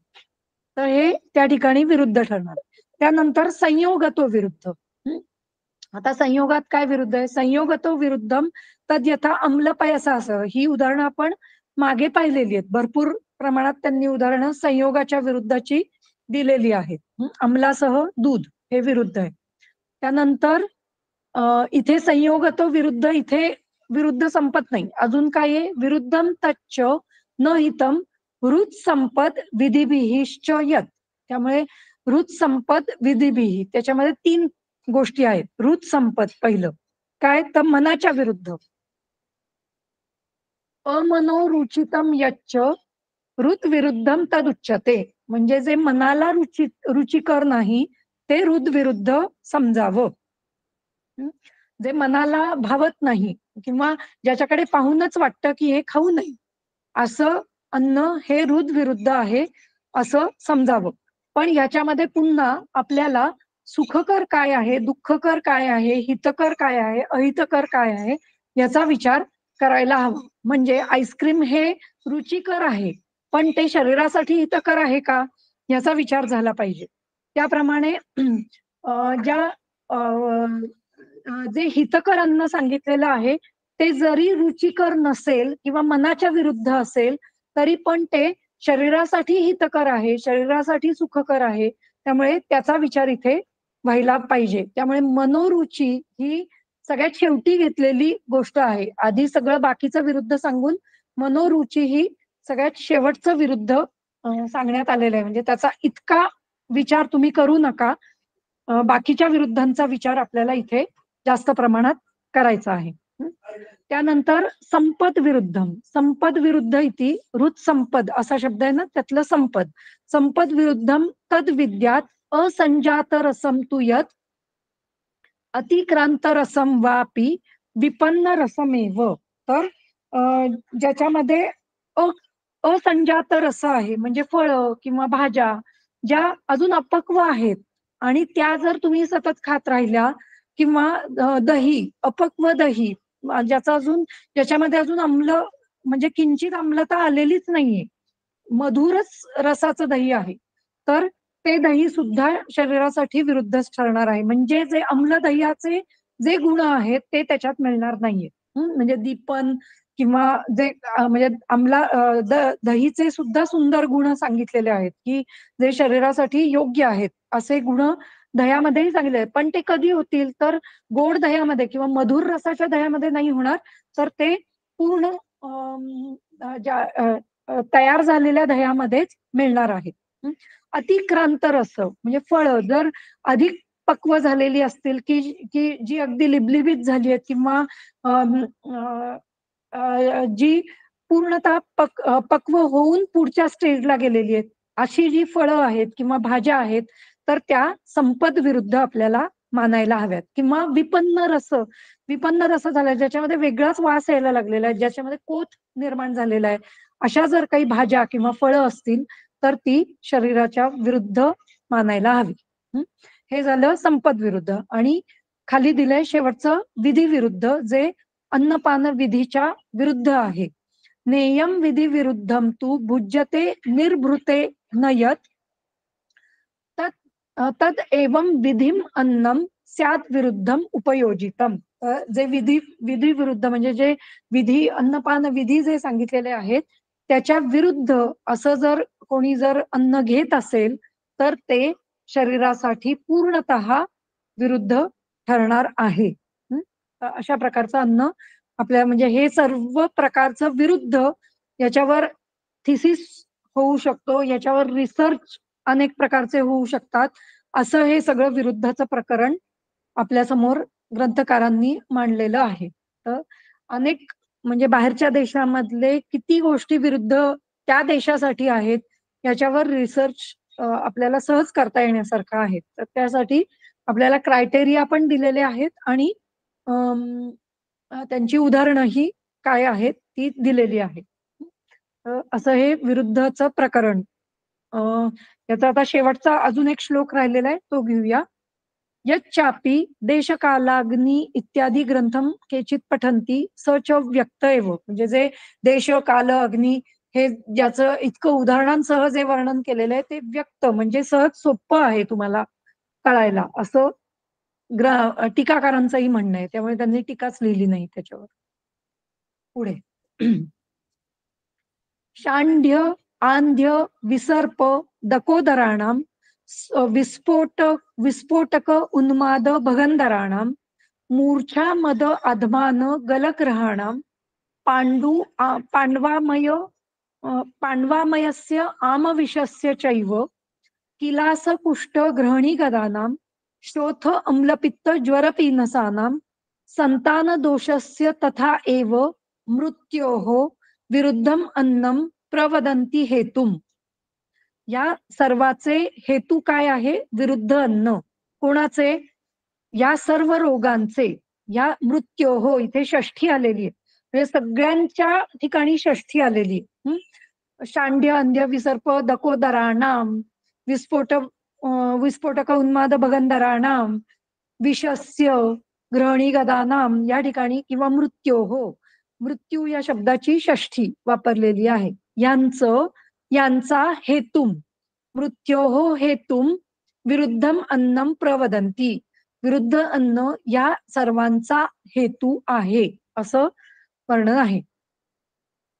तर हे त्या ठिकाणी विरुद्ध ठरणार. त्यानंतर संयोगतो विरुद्ध. हं, आता संयोगात काय विरुद्ध आहे? संयोगतो विरुद्धम तद यथा अम्लपयसा असं, ही उदाहरणं आपण मागे पाहिलेली आहेत. भरपूर प्रमाणात त्यांनी उदाहरणं संयोगाच्या विरुद्धाची दिलेली आहेत. अम्लासह दूध हे विरुद्ध आहे. त्यानंतर इथे संयोगतो विरुद्ध, इथे विरुद्ध संपत नाही, अजून काय आहे? विरुद्धम तच्च न हितम हृत संपद विधिभिश्च यत. त्यामुळे हृत संपद विधिभिही त्याच्यामध्ये 3 गोष्टी आहेत. हृत संपद पहिलं काय तर मनाच्या विरुद्ध. अमनोरुचितम यच्च हृत विरुद्धम तदुच्यते. म्हणजे जे मनाला रुचिकर नाही ते हृद विरुद्ध समजावं. जे मनाला भावत नाही किंवा ज्याच्याकडे पाहूनच वाटतं की हे खाऊ नये असं अन्न हे हृद विरुद्ध आहे असं समजावं. पण याच्यामध्ये पुन्हा आपल्याला सुखकर काय आहे, दुःखकर काय आहे, हितकर काय आहे, अहितकर काय आहे याचा विचार करायला हवा. म्हणजे आईस्क्रीम हे रुचिकर आहे, पण ते शरीरासाठी हितकर आहे का याचा विचार झाला पाहिजे. त्याप्रमाणे ज्या जे हितकर अन्न सांगितलेलं आहे ते जरी रुचिकर नसेल किंवा मनाच्या विरुद्ध असेल तरी पण ते शरीरासाठी हितकर आहे, शरीरासाठी सुखकर आहे. त्यामुळे त्याचा विचार इथे व्हायला पाहिजे. त्यामुळे मनोरुची ही सगळ्यात शेवटी घेतलेली गोष्ट आहे. आधी सगळं बाकीचं विरुद्ध सांगून मनोरुची ही सगळ्यात शेवटचं विरुद्ध सांगण्यात आलेलं आहे. म्हणजे त्याचा इतका विचार तुम्ही करू नका. बाकीच्या विरुद्धांचा विचार आपल्याला इथे जास्त प्रमाणात करायचा आहे. त्यानंतर संपद विरुद्धम. संपद विरुद्ध इति हृत संपद असा शब्द आहे ना, त्यातलं संपद. संपद विरुद्धम तद विद्यात असंजात रसम तु यत अतिक्रांत रसम वापी विपन्न रसमेव. तर ज्याच्यामध्ये असंजात रस आहे म्हणजे फळं किंवा भाज्या ज्या अजून अपक्व आहेत आणि त्या जर तुम्ही सतत खात राहिल्या किंवा दही, अपक्व दही ज्याच्यामध्ये अजून आम्ल म्हणजे किंचित आम्लता आलेलीच नाहीये, मधुरच रसाचं दही आहे, तर ते दही सुद्धा शरीरासाठी विरुद्धच ठरणार आहे. म्हणजे जे आम्ल दह्याचे जे गुण आहेत ते त्याच्यात मिळणार नाहीये. म्हणजे दीपन किंवा जे म्हणजे दहीचे सुद्धा सुंदर गुण सांगितलेले आहेत की जे शरीरासाठी योग्य आहेत असे गुण दह्यामध्येही सांगितले आहेत. पण ते कधी होतील तर गोड दह्यामध्ये किंवा मधुर रसाच्या दह्यामध्ये नाही होणार, तर ते पूर्ण तयार झालेल्या दह्यामध्येच मिळणार आहे. अतिक्रांत रस म्हणजे फळं जर अधिक पक्व झालेली असतील की की जी अगदी लिबलिबीत झाली आहेत किंवा जी पूर्णतः पक्व होऊन पुढच्या स्टेजला गेलेली आहेत अशी जी फळं आहेत किंवा भाज्या आहेत तर त्या संपद विरुद्ध आपल्याला मानायला हव्यात. किंवा विपन्न रस झालाय ज्याच्यामध्ये वेगळाच वास यायला लागलेला आहे, ज्याच्यामध्ये कोथ निर्माण झालेला आहे, अशा जर काही भाज्या किंवा फळं असतील तर ती शरीराच्या विरुद्ध मानायला हवी. हे झालं संपद विरुद्ध. आणि खाली दिलंय शेवटचं विधी विरुद्ध जे अन्नपान विधीच्या विरुद्ध आहे. नेयम विधी विरुद्धम तू भुज्यते निर्भृते न यत तद एवं विधिम अन्नम स्यात् विरुद्धम उपयोजितम. जे विधी विरुद्ध म्हणजे जे विधी अन्नपान विधी जे सांगितलेले आहेत त्याच्या विरुद्ध असं जर कोणी जर अन्न घेत असेल तर ते शरीरासाठी पूर्णतः विरुद्ध ठरणार आहे. अशा प्रकारचं अन्न आपल्या म्हणजे हे सर्व प्रकारचं विरुद्ध याच्यावर थिसिस होऊ शकतो, याच्यावर रिसर्च अनेक प्रकारचे होऊ शकतात. असं हे सगळं विरुद्धाचं प्रकरण आपल्या समोर ग्रंथकारांनी मांडलेलं आहे. तर अनेक म्हणजे बाहेरच्या देशामधले किती गोष्टी विरुद्ध त्या देशासाठी आहेत याच्यावर रिसर्च आपल्याला सहज करता येण्यासारखं आहे. तर त्यासाठी आपल्याला क्रायटेरिया पण दिलेले आहेत आणि त्यांची उदाहरणंही काय आहेत ती दिलेली आहेत. असं हे विरुद्धचं प्रकरण. याचा आता शेवटचा अजून एक श्लोक राहिलेला आहे तो घेऊया. यच्चापि देशकालाग्नी इत्यादी ग्रंथम केचित पठंती स च व्यक्त एव. म्हणजे जे देश काल अग्नी हे ज्याचं इतकं उदाहरणांसह जे वर्णन केलेलं आहे ते व्यक्त म्हणजे सहज सोपं आहे तुम्हाला कळायला असं टीकाकारांचंही म्हणणं आहे. त्यामुळे त्यांनी टीकाच लिहिली नाही त्याच्यावर. पुढे शांड्य आंध्य विसर्प दकोदराणाम विस्फोटक उन्माद भगंधराणाम मूर्छा मद अधमान गलग्रहाणाम पांडवामय पांडवामयस्य आमविषस्य चैव किलास कुष्ठ ग्रहणी गदानाम शोथ अम्लपित्त ज्वरपीनसानाम संतान दोषस्य तथा एव मृत्योः विरुद्धम अन्नम प्रवदंती हेतुम. या सर्वाचे हेतू काय आहे? विरुद्ध अन्न. कोणाचे? या सर्व रोगांचे. या मृत्योः इथे षष्ठी आलेली आहे म्हणजे सगळ्यांच्या ठिकाणी षष्ठी आलेली आहे. शांड्य अंध्य विसर्प दकोदराणाम विस्फोटक उन्माद भगंधराणाम विषस्य ग्रहणी गदानाम या ठिकाणी किंवा मृत्योः मृत्यू या शब्दाची षष्ठी वापरलेली आहे. यांचा हेतुम मृत्योः हेतुम विरुद्धम अन्नम प्रवदंती. विरुद्ध अन्न या सर्वांचा हेतू आहे असं वर्णन आहे.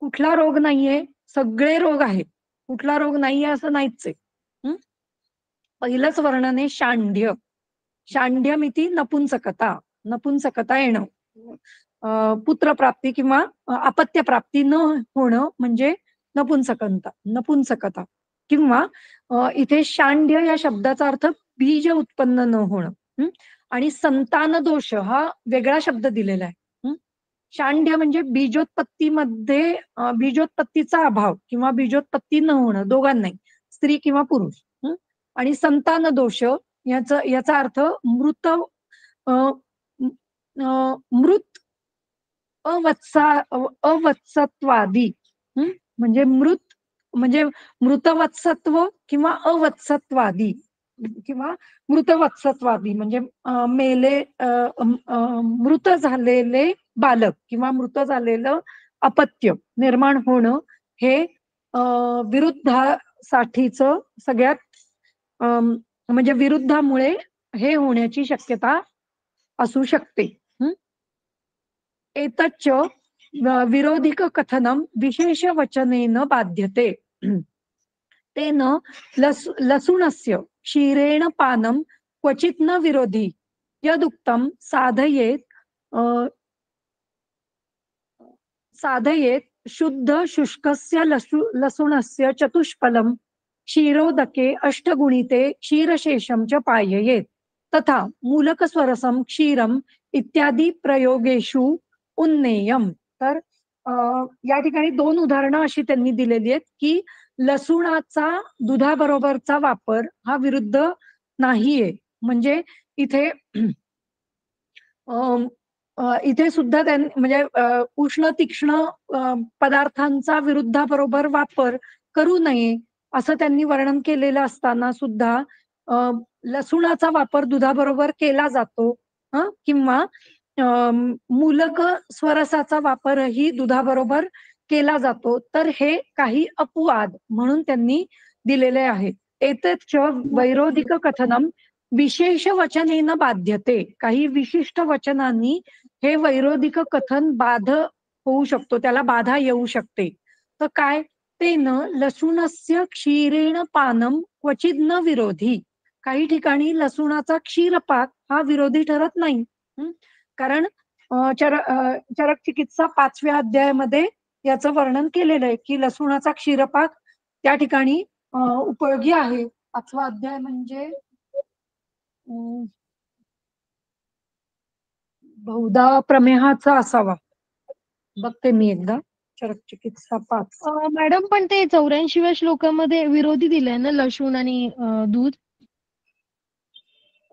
कुठला रोग नाहीये? सगळे रोग आहेत. कुठला रोग नाहीये असं नाहीच आहे. पहिलंच वर्णन आहे शांड्य. शांड्यमिती नपुंसकता. नपुंसकता येणं, पुत्रप्राप्ती किंवा अपत्यप्राप्ती न होणं म्हणजे नपुंसकता किंवा इथे शांड्य या शब्दाचा अर्थ बीज उत्पन्न न होणं. आणि संतान दोष हा वेगळा शब्द दिलेला आहे. शांड्य म्हणजे बीजोत्पत्तीमध्ये बीजोत्पत्तीचा अभाव किंवा बीजोत्पत्ती न होणं दोघांनाही, स्त्री किंवा पुरुष. आणि संतान दोष याचा अर्थ मृत अवत्सत्वादी. म्हणजे म्हणजे मृतवत्सत्व किंवा अवत्सत्वादी किंवा मृतवत्सत्वादी म्हणजे मृत झालेले बालक किंवा मृत झालेलं अपत्य निर्माण होणं हे विरुद्धासाठीच सगळ्यात म्हणजे विरुद्धामुळे हे होण्याची शक्यता असू शकते. एतच्च विरोधिक कथनम विशेष वचनेन बाध्यते. तेन लसूणस्य क्षीरेण पानम क्वचित न विरोधी यदुक्तम साधयेत शुद्ध शुष्कस्य लसूणस्य चतुष्फलम क्षीरोदके अष्टगुणिते क्षीरशेषम च पाययेत तथा मूलकस्वरसम क्षीरम इत्यादी प्रयोगेषु उन्नेयम. तर या ठिकाणी 2 उदाहरणं अशी त्यांनी दिलेली आहेत की लसूणाचा दुधाबरोबरचा वापर हा विरुद्ध नाहीये. म्हणजे इथे इथे सुद्धा म्हणजे उष्ण तीक्ष्ण पदार्थांचा विरुद्धाबरोबर वापर करू नये असं त्यांनी वर्णन केलेलं असताना सुद्धा लसूणाचा वापर दुधाबरोबर केला जातो. किंवा मूलक स्वरसाचा वापरही दुधाबरोबर केला जातो. तर हे काही अपवाद म्हणून त्यांनी दिलेले आहेत. एतच्च वैरोधिक कथनम विशेष वचनेन बाध्यते. काही विशिष्ट वचनांनी हे वैरोधिक कथन होऊ शकतो, त्याला बाधा येऊ शकते. तर काय? तेन लसूणस्य क्षीरेण पानम क्वचित न विरोधी. काही ठिकाणी लसूणाचा क्षीरपाक हा विरोधी ठरत नाही. कारण चरक चिकित्सा 5व्या अध्यायामध्ये याचं वर्णन केलेलं आहे की लसूणाचा क्षीरपाक त्या ठिकाणी उपयोगी आहे. 5वा अध्याय म्हणजे बहुधा प्रमेहाचा असावा. बघते मी एकदा. चरक चिकित्सा 5. मॅडम पण ते 84व्या श्लोकामध्ये विरोधी दिलाय ना लसूण आणि दूध.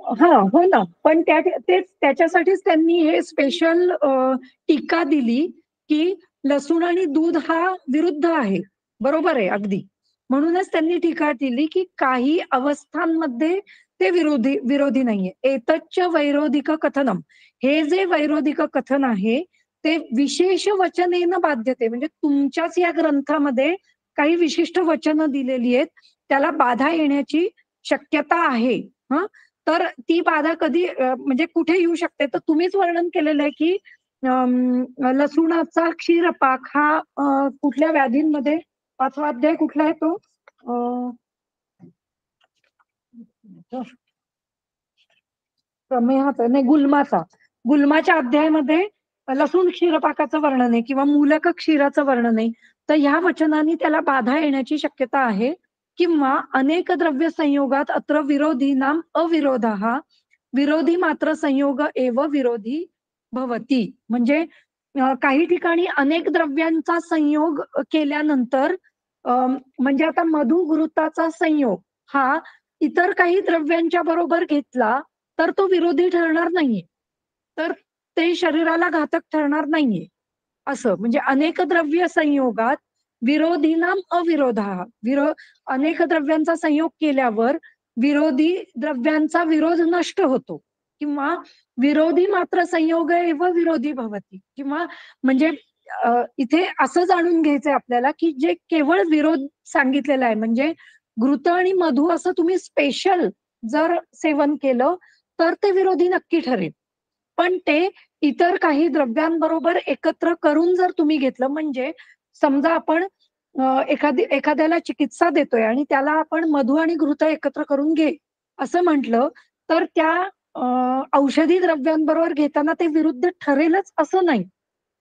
हा, हो ना. पण त्याच्यासाठीच त्यांनी हे स्पेशल टीका दिली की लसूण आणि दूध हा विरुद्ध आहे. बरोबर आहे अगदी. म्हणूनच त्यांनी टीका दिली की काही अवस्थांमध्ये ते विरोधी नाहीये. एतच्च वैरोधिक कथनम, हे जे वैरोधिक कथन आहे ते विशेष वचनेन बाध्यते, म्हणजे तुमच्याच या ग्रंथामध्ये काही विशिष्ट वचनं दिलेली आहेत, त्याला बाधा येण्याची शक्यता आहे. हा, तर ती बाधा कधी म्हणजे कुठे येऊ शकते, तर तुम्हीच वर्णन केलेलं आहे की लसूणाचा क्षीरपाक हा कुठल्या व्याधींमध्ये, 5वा अध्याय कुठला आहे तो, प्रमेहाचा नाही, गुलमाच्या अध्यायामध्ये लसूण क्षीरपाकाचं वर्णन आहे किंवा मूलक क्षीराचं वर्णन आहे. तर ह्या वचनाने त्याला बाधा येण्याची शक्यता आहे. किंवा अनेक द्रव्य संयोगात अत्र विरोधी नाम अविरोधा, विरोधी मात्र संयोग एव विरोधी भवती. म्हणजे काही ठिकाणी अनेक द्रव्यांचा संयोग केल्यानंतर म्हणजे आता मधु घृताचा संयोग हा इतर काही द्रव्यांच्या बरोबर घेतला तर तो विरोधी ठरणार नाहीये, तर ते शरीराला घातक ठरणार नाहीये. असं म्हणजे अनेक द्रव्य संयोगात विरोधीनाम अविरोधा, अनेक द्रव्यांचा संयोग केल्यावर विरोधी द्रव्यांचा विरोध नष्ट होतो. किंवा विरोधी मात्र संयोग एव विरोधी भवती. किंवा म्हणजे इथे असं जाणून घ्यायचंय आपल्याला की जे केवळ विरोध सांगितलेला आहे, म्हणजे घृत आणि मधु असं तुम्ही स्पेशल जर सेवन केलं तर ते विरोधी नक्की ठरेल. पण ते इतर काही द्रव्यांबरोबर एकत्र करून जर तुम्ही घेतलं, म्हणजे समजा आपण एखाद्याला चिकित्सा देतोय आणि त्याला आपण मधु आणि घृत एकत्र करून घे असं म्हटलं, तर त्या औषधी द्रव्यांबरोबर घेताना ते विरुद्ध ठरेलच असं नाही.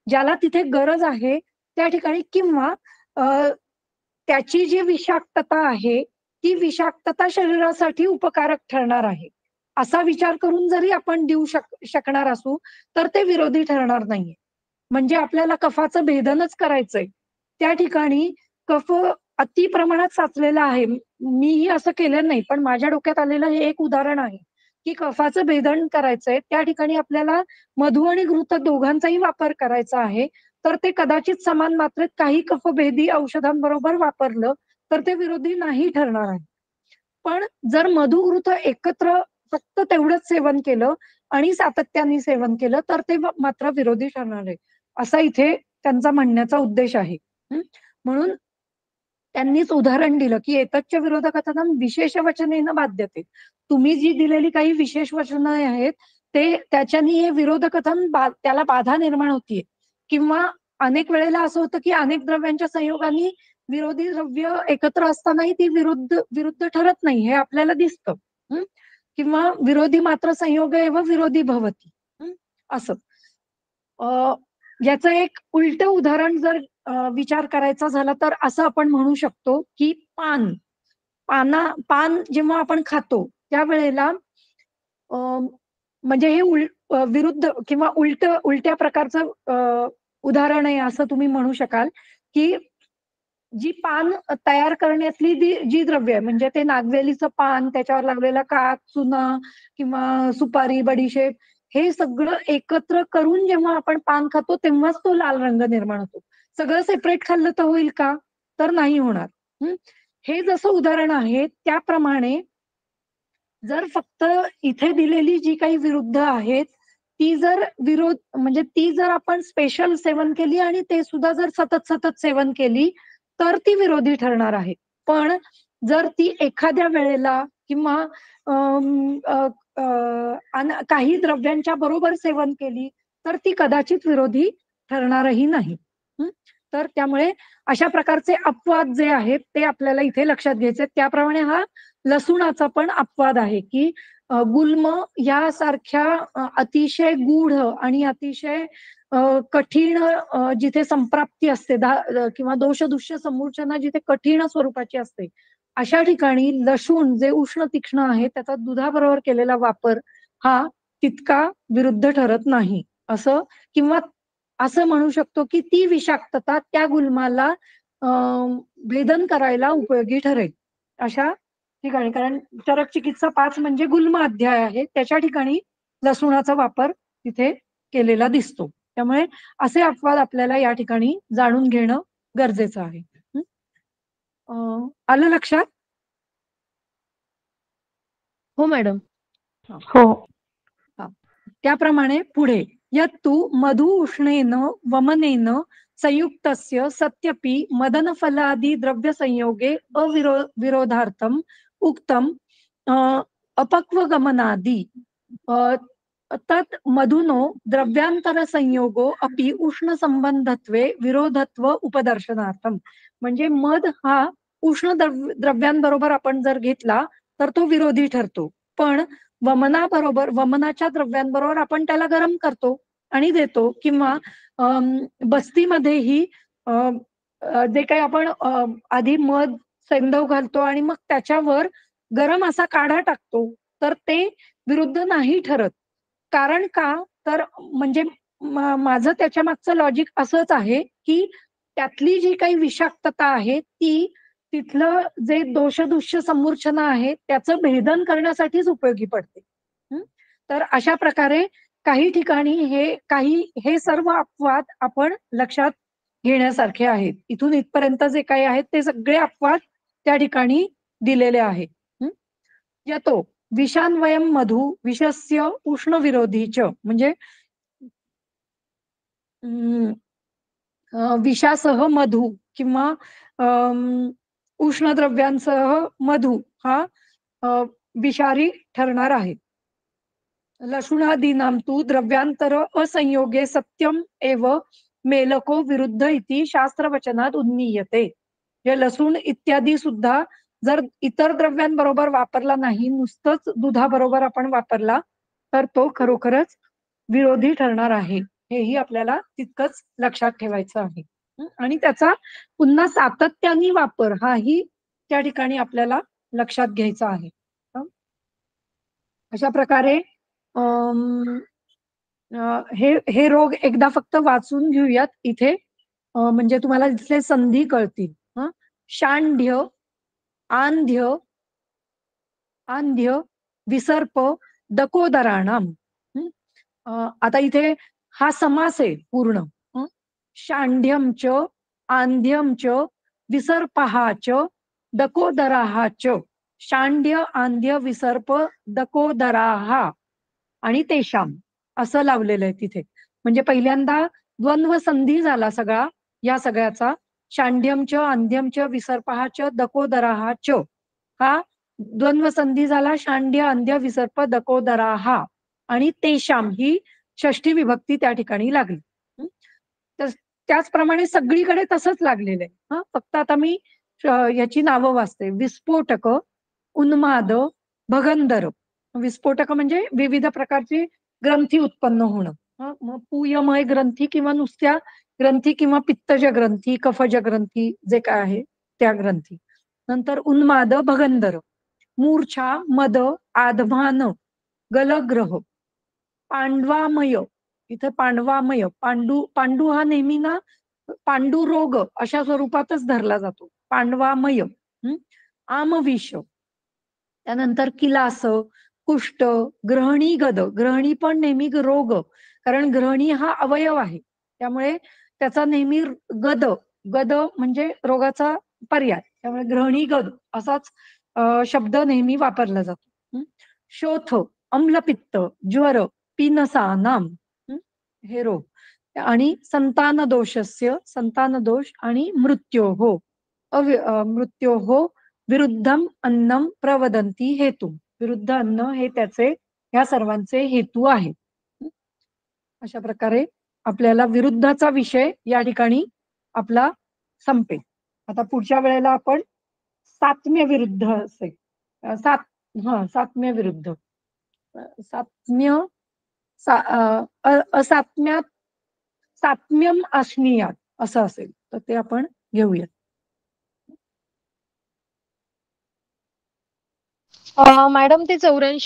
ज्याला तिथे गरज आहे त्या ठिकाणी, किंवा त्याची जी विषाक्तता आहे ती विषाक्तता शरीरासाठी उपकारक ठरणार आहे असा विचार करून जरी आपण देऊ शकणार असू तर ते विरोधी ठरणार नाहीये. म्हणजे आपल्याला कफाचं भेदनच करायचंय, त्या ठिकाणी कफ अति प्रमाणात साचलेला आहे. मीही असं केलं नाही, पण माझ्या डोक्यात आलेलं हे एक उदाहरण आहे की कफाचं भेदन करायचंय, त्या ठिकाणी आपल्याला मधु आणि घृत दोघांचाही वापर करायचा आहे. तर ते कदाचित समान मात्रेत काही कफभेदी औषधांबरोबर वापरलं तर ते विरोधी नाही ठरणार आहे. पण जर मधु घृत एकत्र फक्त तेवढंच सेवन केलं आणि सातत्याने सेवन केलं तर ते मात्र विरोधी ठरणार आहे, असा इथे त्यांचा म्हणण्याचा उद्देश आहे. म्हणून त्यांनीच उदाहरण दिलं की एतच्च विरोधकथनम विशेष वचनेन बाध्यते. तुम्ही जी दिलेली काही विशेष वचनं आहेत ते त्याच्यानी हे विरोधकथन त्याला बाधा निर्माण होतीये. किंवा अनेक वेळेला असं होतं की अनेक द्रव्यांच्या संयोगाने विरोधी द्रव्य एकत्र असतानाही ती विरुद्ध ठरत नाही हे आपल्याला दिसतं. किंवा विरोधी मात्र संयोग एव विरोधी भवती. असं याचं एक उलट उदाहरण जर विचार करायचा झाला तर असं आपण म्हणू शकतो की पान जेव्हा आपण खातो त्यावेळेला म्हणजे हे विरुद्ध किंवा उलट्या प्रकारचं उदाहरण आहे असं तुम्ही म्हणू शकाल की जी पान तयार करण्यातली जी द्रव्य आहे, म्हणजे ते नागवेलीचं पान, त्याच्यावर लागलेला कात, चुना किंवा सुपारी, बडीशेप, हे सगळं एकत्र करून जेव्हा आपण पान खातो तेव्हाच तो लाल रंग निर्माण होतो. सगळं सेपरेट खाल्लं तर होईल का? तर नाही होणार. हे जसं उदाहरण आहे त्याप्रमाणे जर फक्त इथे दिलेली जी काही विरुद्ध आहेत ती जर म्हणजे ती जर आपण स्पेशल सेवन केली आणि ते सुद्धा जर सतत सतत सेवन केली तर ती विरोधी ठरणार आहे. पण जर ती एखाद्या वेळेला किंवा काही द्रव्यांच्या बरोबर सेवन केली तर ती कदाचित विरोधी ठरणारही नाही. तर त्यामुळे अशा प्रकारचे अपवाद जे आहेत ते आपल्याला इथे लक्षात घ्यायचे. त्याप्रमाणे हा लसूणाचा पण अपवाद आहे की गुल्म यासारख्या अतिशय गूढ आणि अतिशय कठीण जिथे संप्राप्ती असते किंवा दोषदुष्य समूर्छना जिथे कठीण स्वरूपाची असते अशा ठिकाणी लसूण जे उष्ण तीक्ष्ण आहे त्याचा दुधाबरोबर केलेला वापर हा तितका विरुद्ध ठरत नाही असं. किंवा असं म्हणू शकतो की ती विषाक्तता त्या गुल्माला भेदन करायला उपयोगी ठरेल अशा ठिकाणी, कारण चरक चिकित्सा 5 म्हणजे गुल्म अध्याय आहे, त्याच्या ठिकाणी लसूणाचा वापर तिथे केलेला दिसतो. त्यामुळे असे अपवाद आपल्याला या ठिकाणी जाणून घेणं गरजेचं आहे. आलं लक्षात? हो मॅडम. हो. त्याप्रमाणे पुढे यत्तु मधु उष्णेन वमनेन संयुक्तस्य सत्यपि मदनफलादि द्रव्य संयोगे विरोधार्थम उक्तम अपक्वगमनादि तत् मधुनो द्रव्यांतर संयोगो अपि उष्ण संबंधत्वे विरोधत्व उपदर्शनार्थम. म्हणजे मध हा उष्ण द्रव्यांबरोबर आपण जर घेतला तर तो विरोधी ठरतो, पण वमनाच्या द्रव्यांबरोबर आपण त्याला गरम करतो आणि देतो, किंवा बस्तीमध्येही जे काही आपण आधी मध सैंधव घालतो आणि मग त्याच्यावर गरम असा काढा टाकतो, तर ते विरुद्ध नाही ठरत. कारण का, तर म्हणजे माझं त्याच्या मागचं लॉजिक असंच आहे की त्यातली जी काही विषाक्तता आहे ती तिथलं जे दोषदुष्य समूर्छना आहे त्याचं भेदन करण्यासाठीच उपयोगी पडते. तर अशा प्रकारे काही ठिकाणी हे सर्व अपवाद आपण लक्षात घेण्यासारखे आहेत. इथून इथपर्यंत जे काही आहेत ते सगळे अपवाद त्या ठिकाणी दिलेले आहेत. येतो विषान्वयम मधु विषस्य उष्ण विरोधीच, म्हणजे विषासह मधु किंवा उष्णद्रव्यांसह मधु हा विषारी ठरणार आहे. लशुणादीनां तु द्रव्यांतर असंयोगे सत्यम एव मेलको विरुद्ध इति शास्त्रवचनात उन्नीयते. हे लसूण इत्यादी सुद्धा जर इतर द्रव्यांबरोबर वापरला नाही, नुसतंच दुधाबरोबर आपण वापरला तर तो खरोखरच विरोधी ठरणार आहे. हेही आपल्याला तितकंच लक्षात ठेवायचं आहे. आणि त्याचा पुन्हा सातत्याने वापर हाही त्या ठिकाणी आपल्याला लक्षात घ्यायचा आहे. अशा प्रकारे हे रोग एकदा फक्त वाचून घेऊयात इथे, म्हणजे तुम्हाला इथले संधी कळतील. शांढ्य, आंध्य, विसर्प, दकोदराणाम. आता इथे हा समास आहे पूर्ण. शांढ्यम च, आंध्यम च, विसर्पहा च, दकोदराहा च. शांड्य, आंध्य, विसर्प, दकोदराहा आणि तेशाम असं लावलेलं आहे तिथे. म्हणजे पहिल्यांदा द्वंद्व संधी झाला सगळा या सगळ्याचा. शांड्यम च, आंध्यम च, विसर्पहा च, दकोदराहा च. हा द्वंद्व संधी झाला. शांड्य, अंध्य, विसर्प, दकोदराहा आणि तेशाम ही षष्ठी विभक्ती त्या ठिकाणी लागली. त्याचप्रमाणे सगळीकडे तसंच लागलेलं आहे. फक्त आता मी याची नावं वाचते. विस्फोटक, उन्माद, भगंदर. विस्फोटक म्हणजे विविध प्रकारची ग्रंथी उत्पन्न होणं. मग पूयमय ग्रंथी किंवा नुसत्या ग्रंथी किंवा पित्तज ग्रंथी, कफज ग्रंथी जे काय आहे त्या ग्रंथी. नंतर उन्माद, भगंदर, मूर्छा, मद, आधमान, गलग्रह, पांडवामय. इथं पांडवामय, पांडू हा नेहमी ना पांडुरोग अशा स्वरूपातच धरला जातो. पांडवामय, आमविष, त्यानंतर किलास, कुष्ठ, ग्रहणी गद. ग्रहणी पण नेहमी रोग, कारण ग्रहणी हा अवयव आहे त्यामुळे त्याचा नेहमी गद म्हणजे रोगाचा पर्याय, त्यामुळे ग्रहणी गद असाच शब्द नेहमी वापरला जातो. शोथ, अम्लपित्त, ज्वर, पिनसानाम हे रोग. आणि संतान दोष आणि मृत्योहो विरुद्धम अन्नम प्रवदंती हेतू. विरुद्ध अन्न हे त्याचे ह्या सर्वांचे हेतू आहेत. अशा प्रकारे आपल्याला विरुद्धाचा विषय या ठिकाणी आपला संपेल. आता पुढच्या वेळेला आपण सात्म्य विरुद्ध असेल. सात्म्य विरुद्ध, सात्म्य, असात्म्यात सात्म्यम अश्नीयात असं असेल तर ते आपण घेऊयात. मॅडम ते 84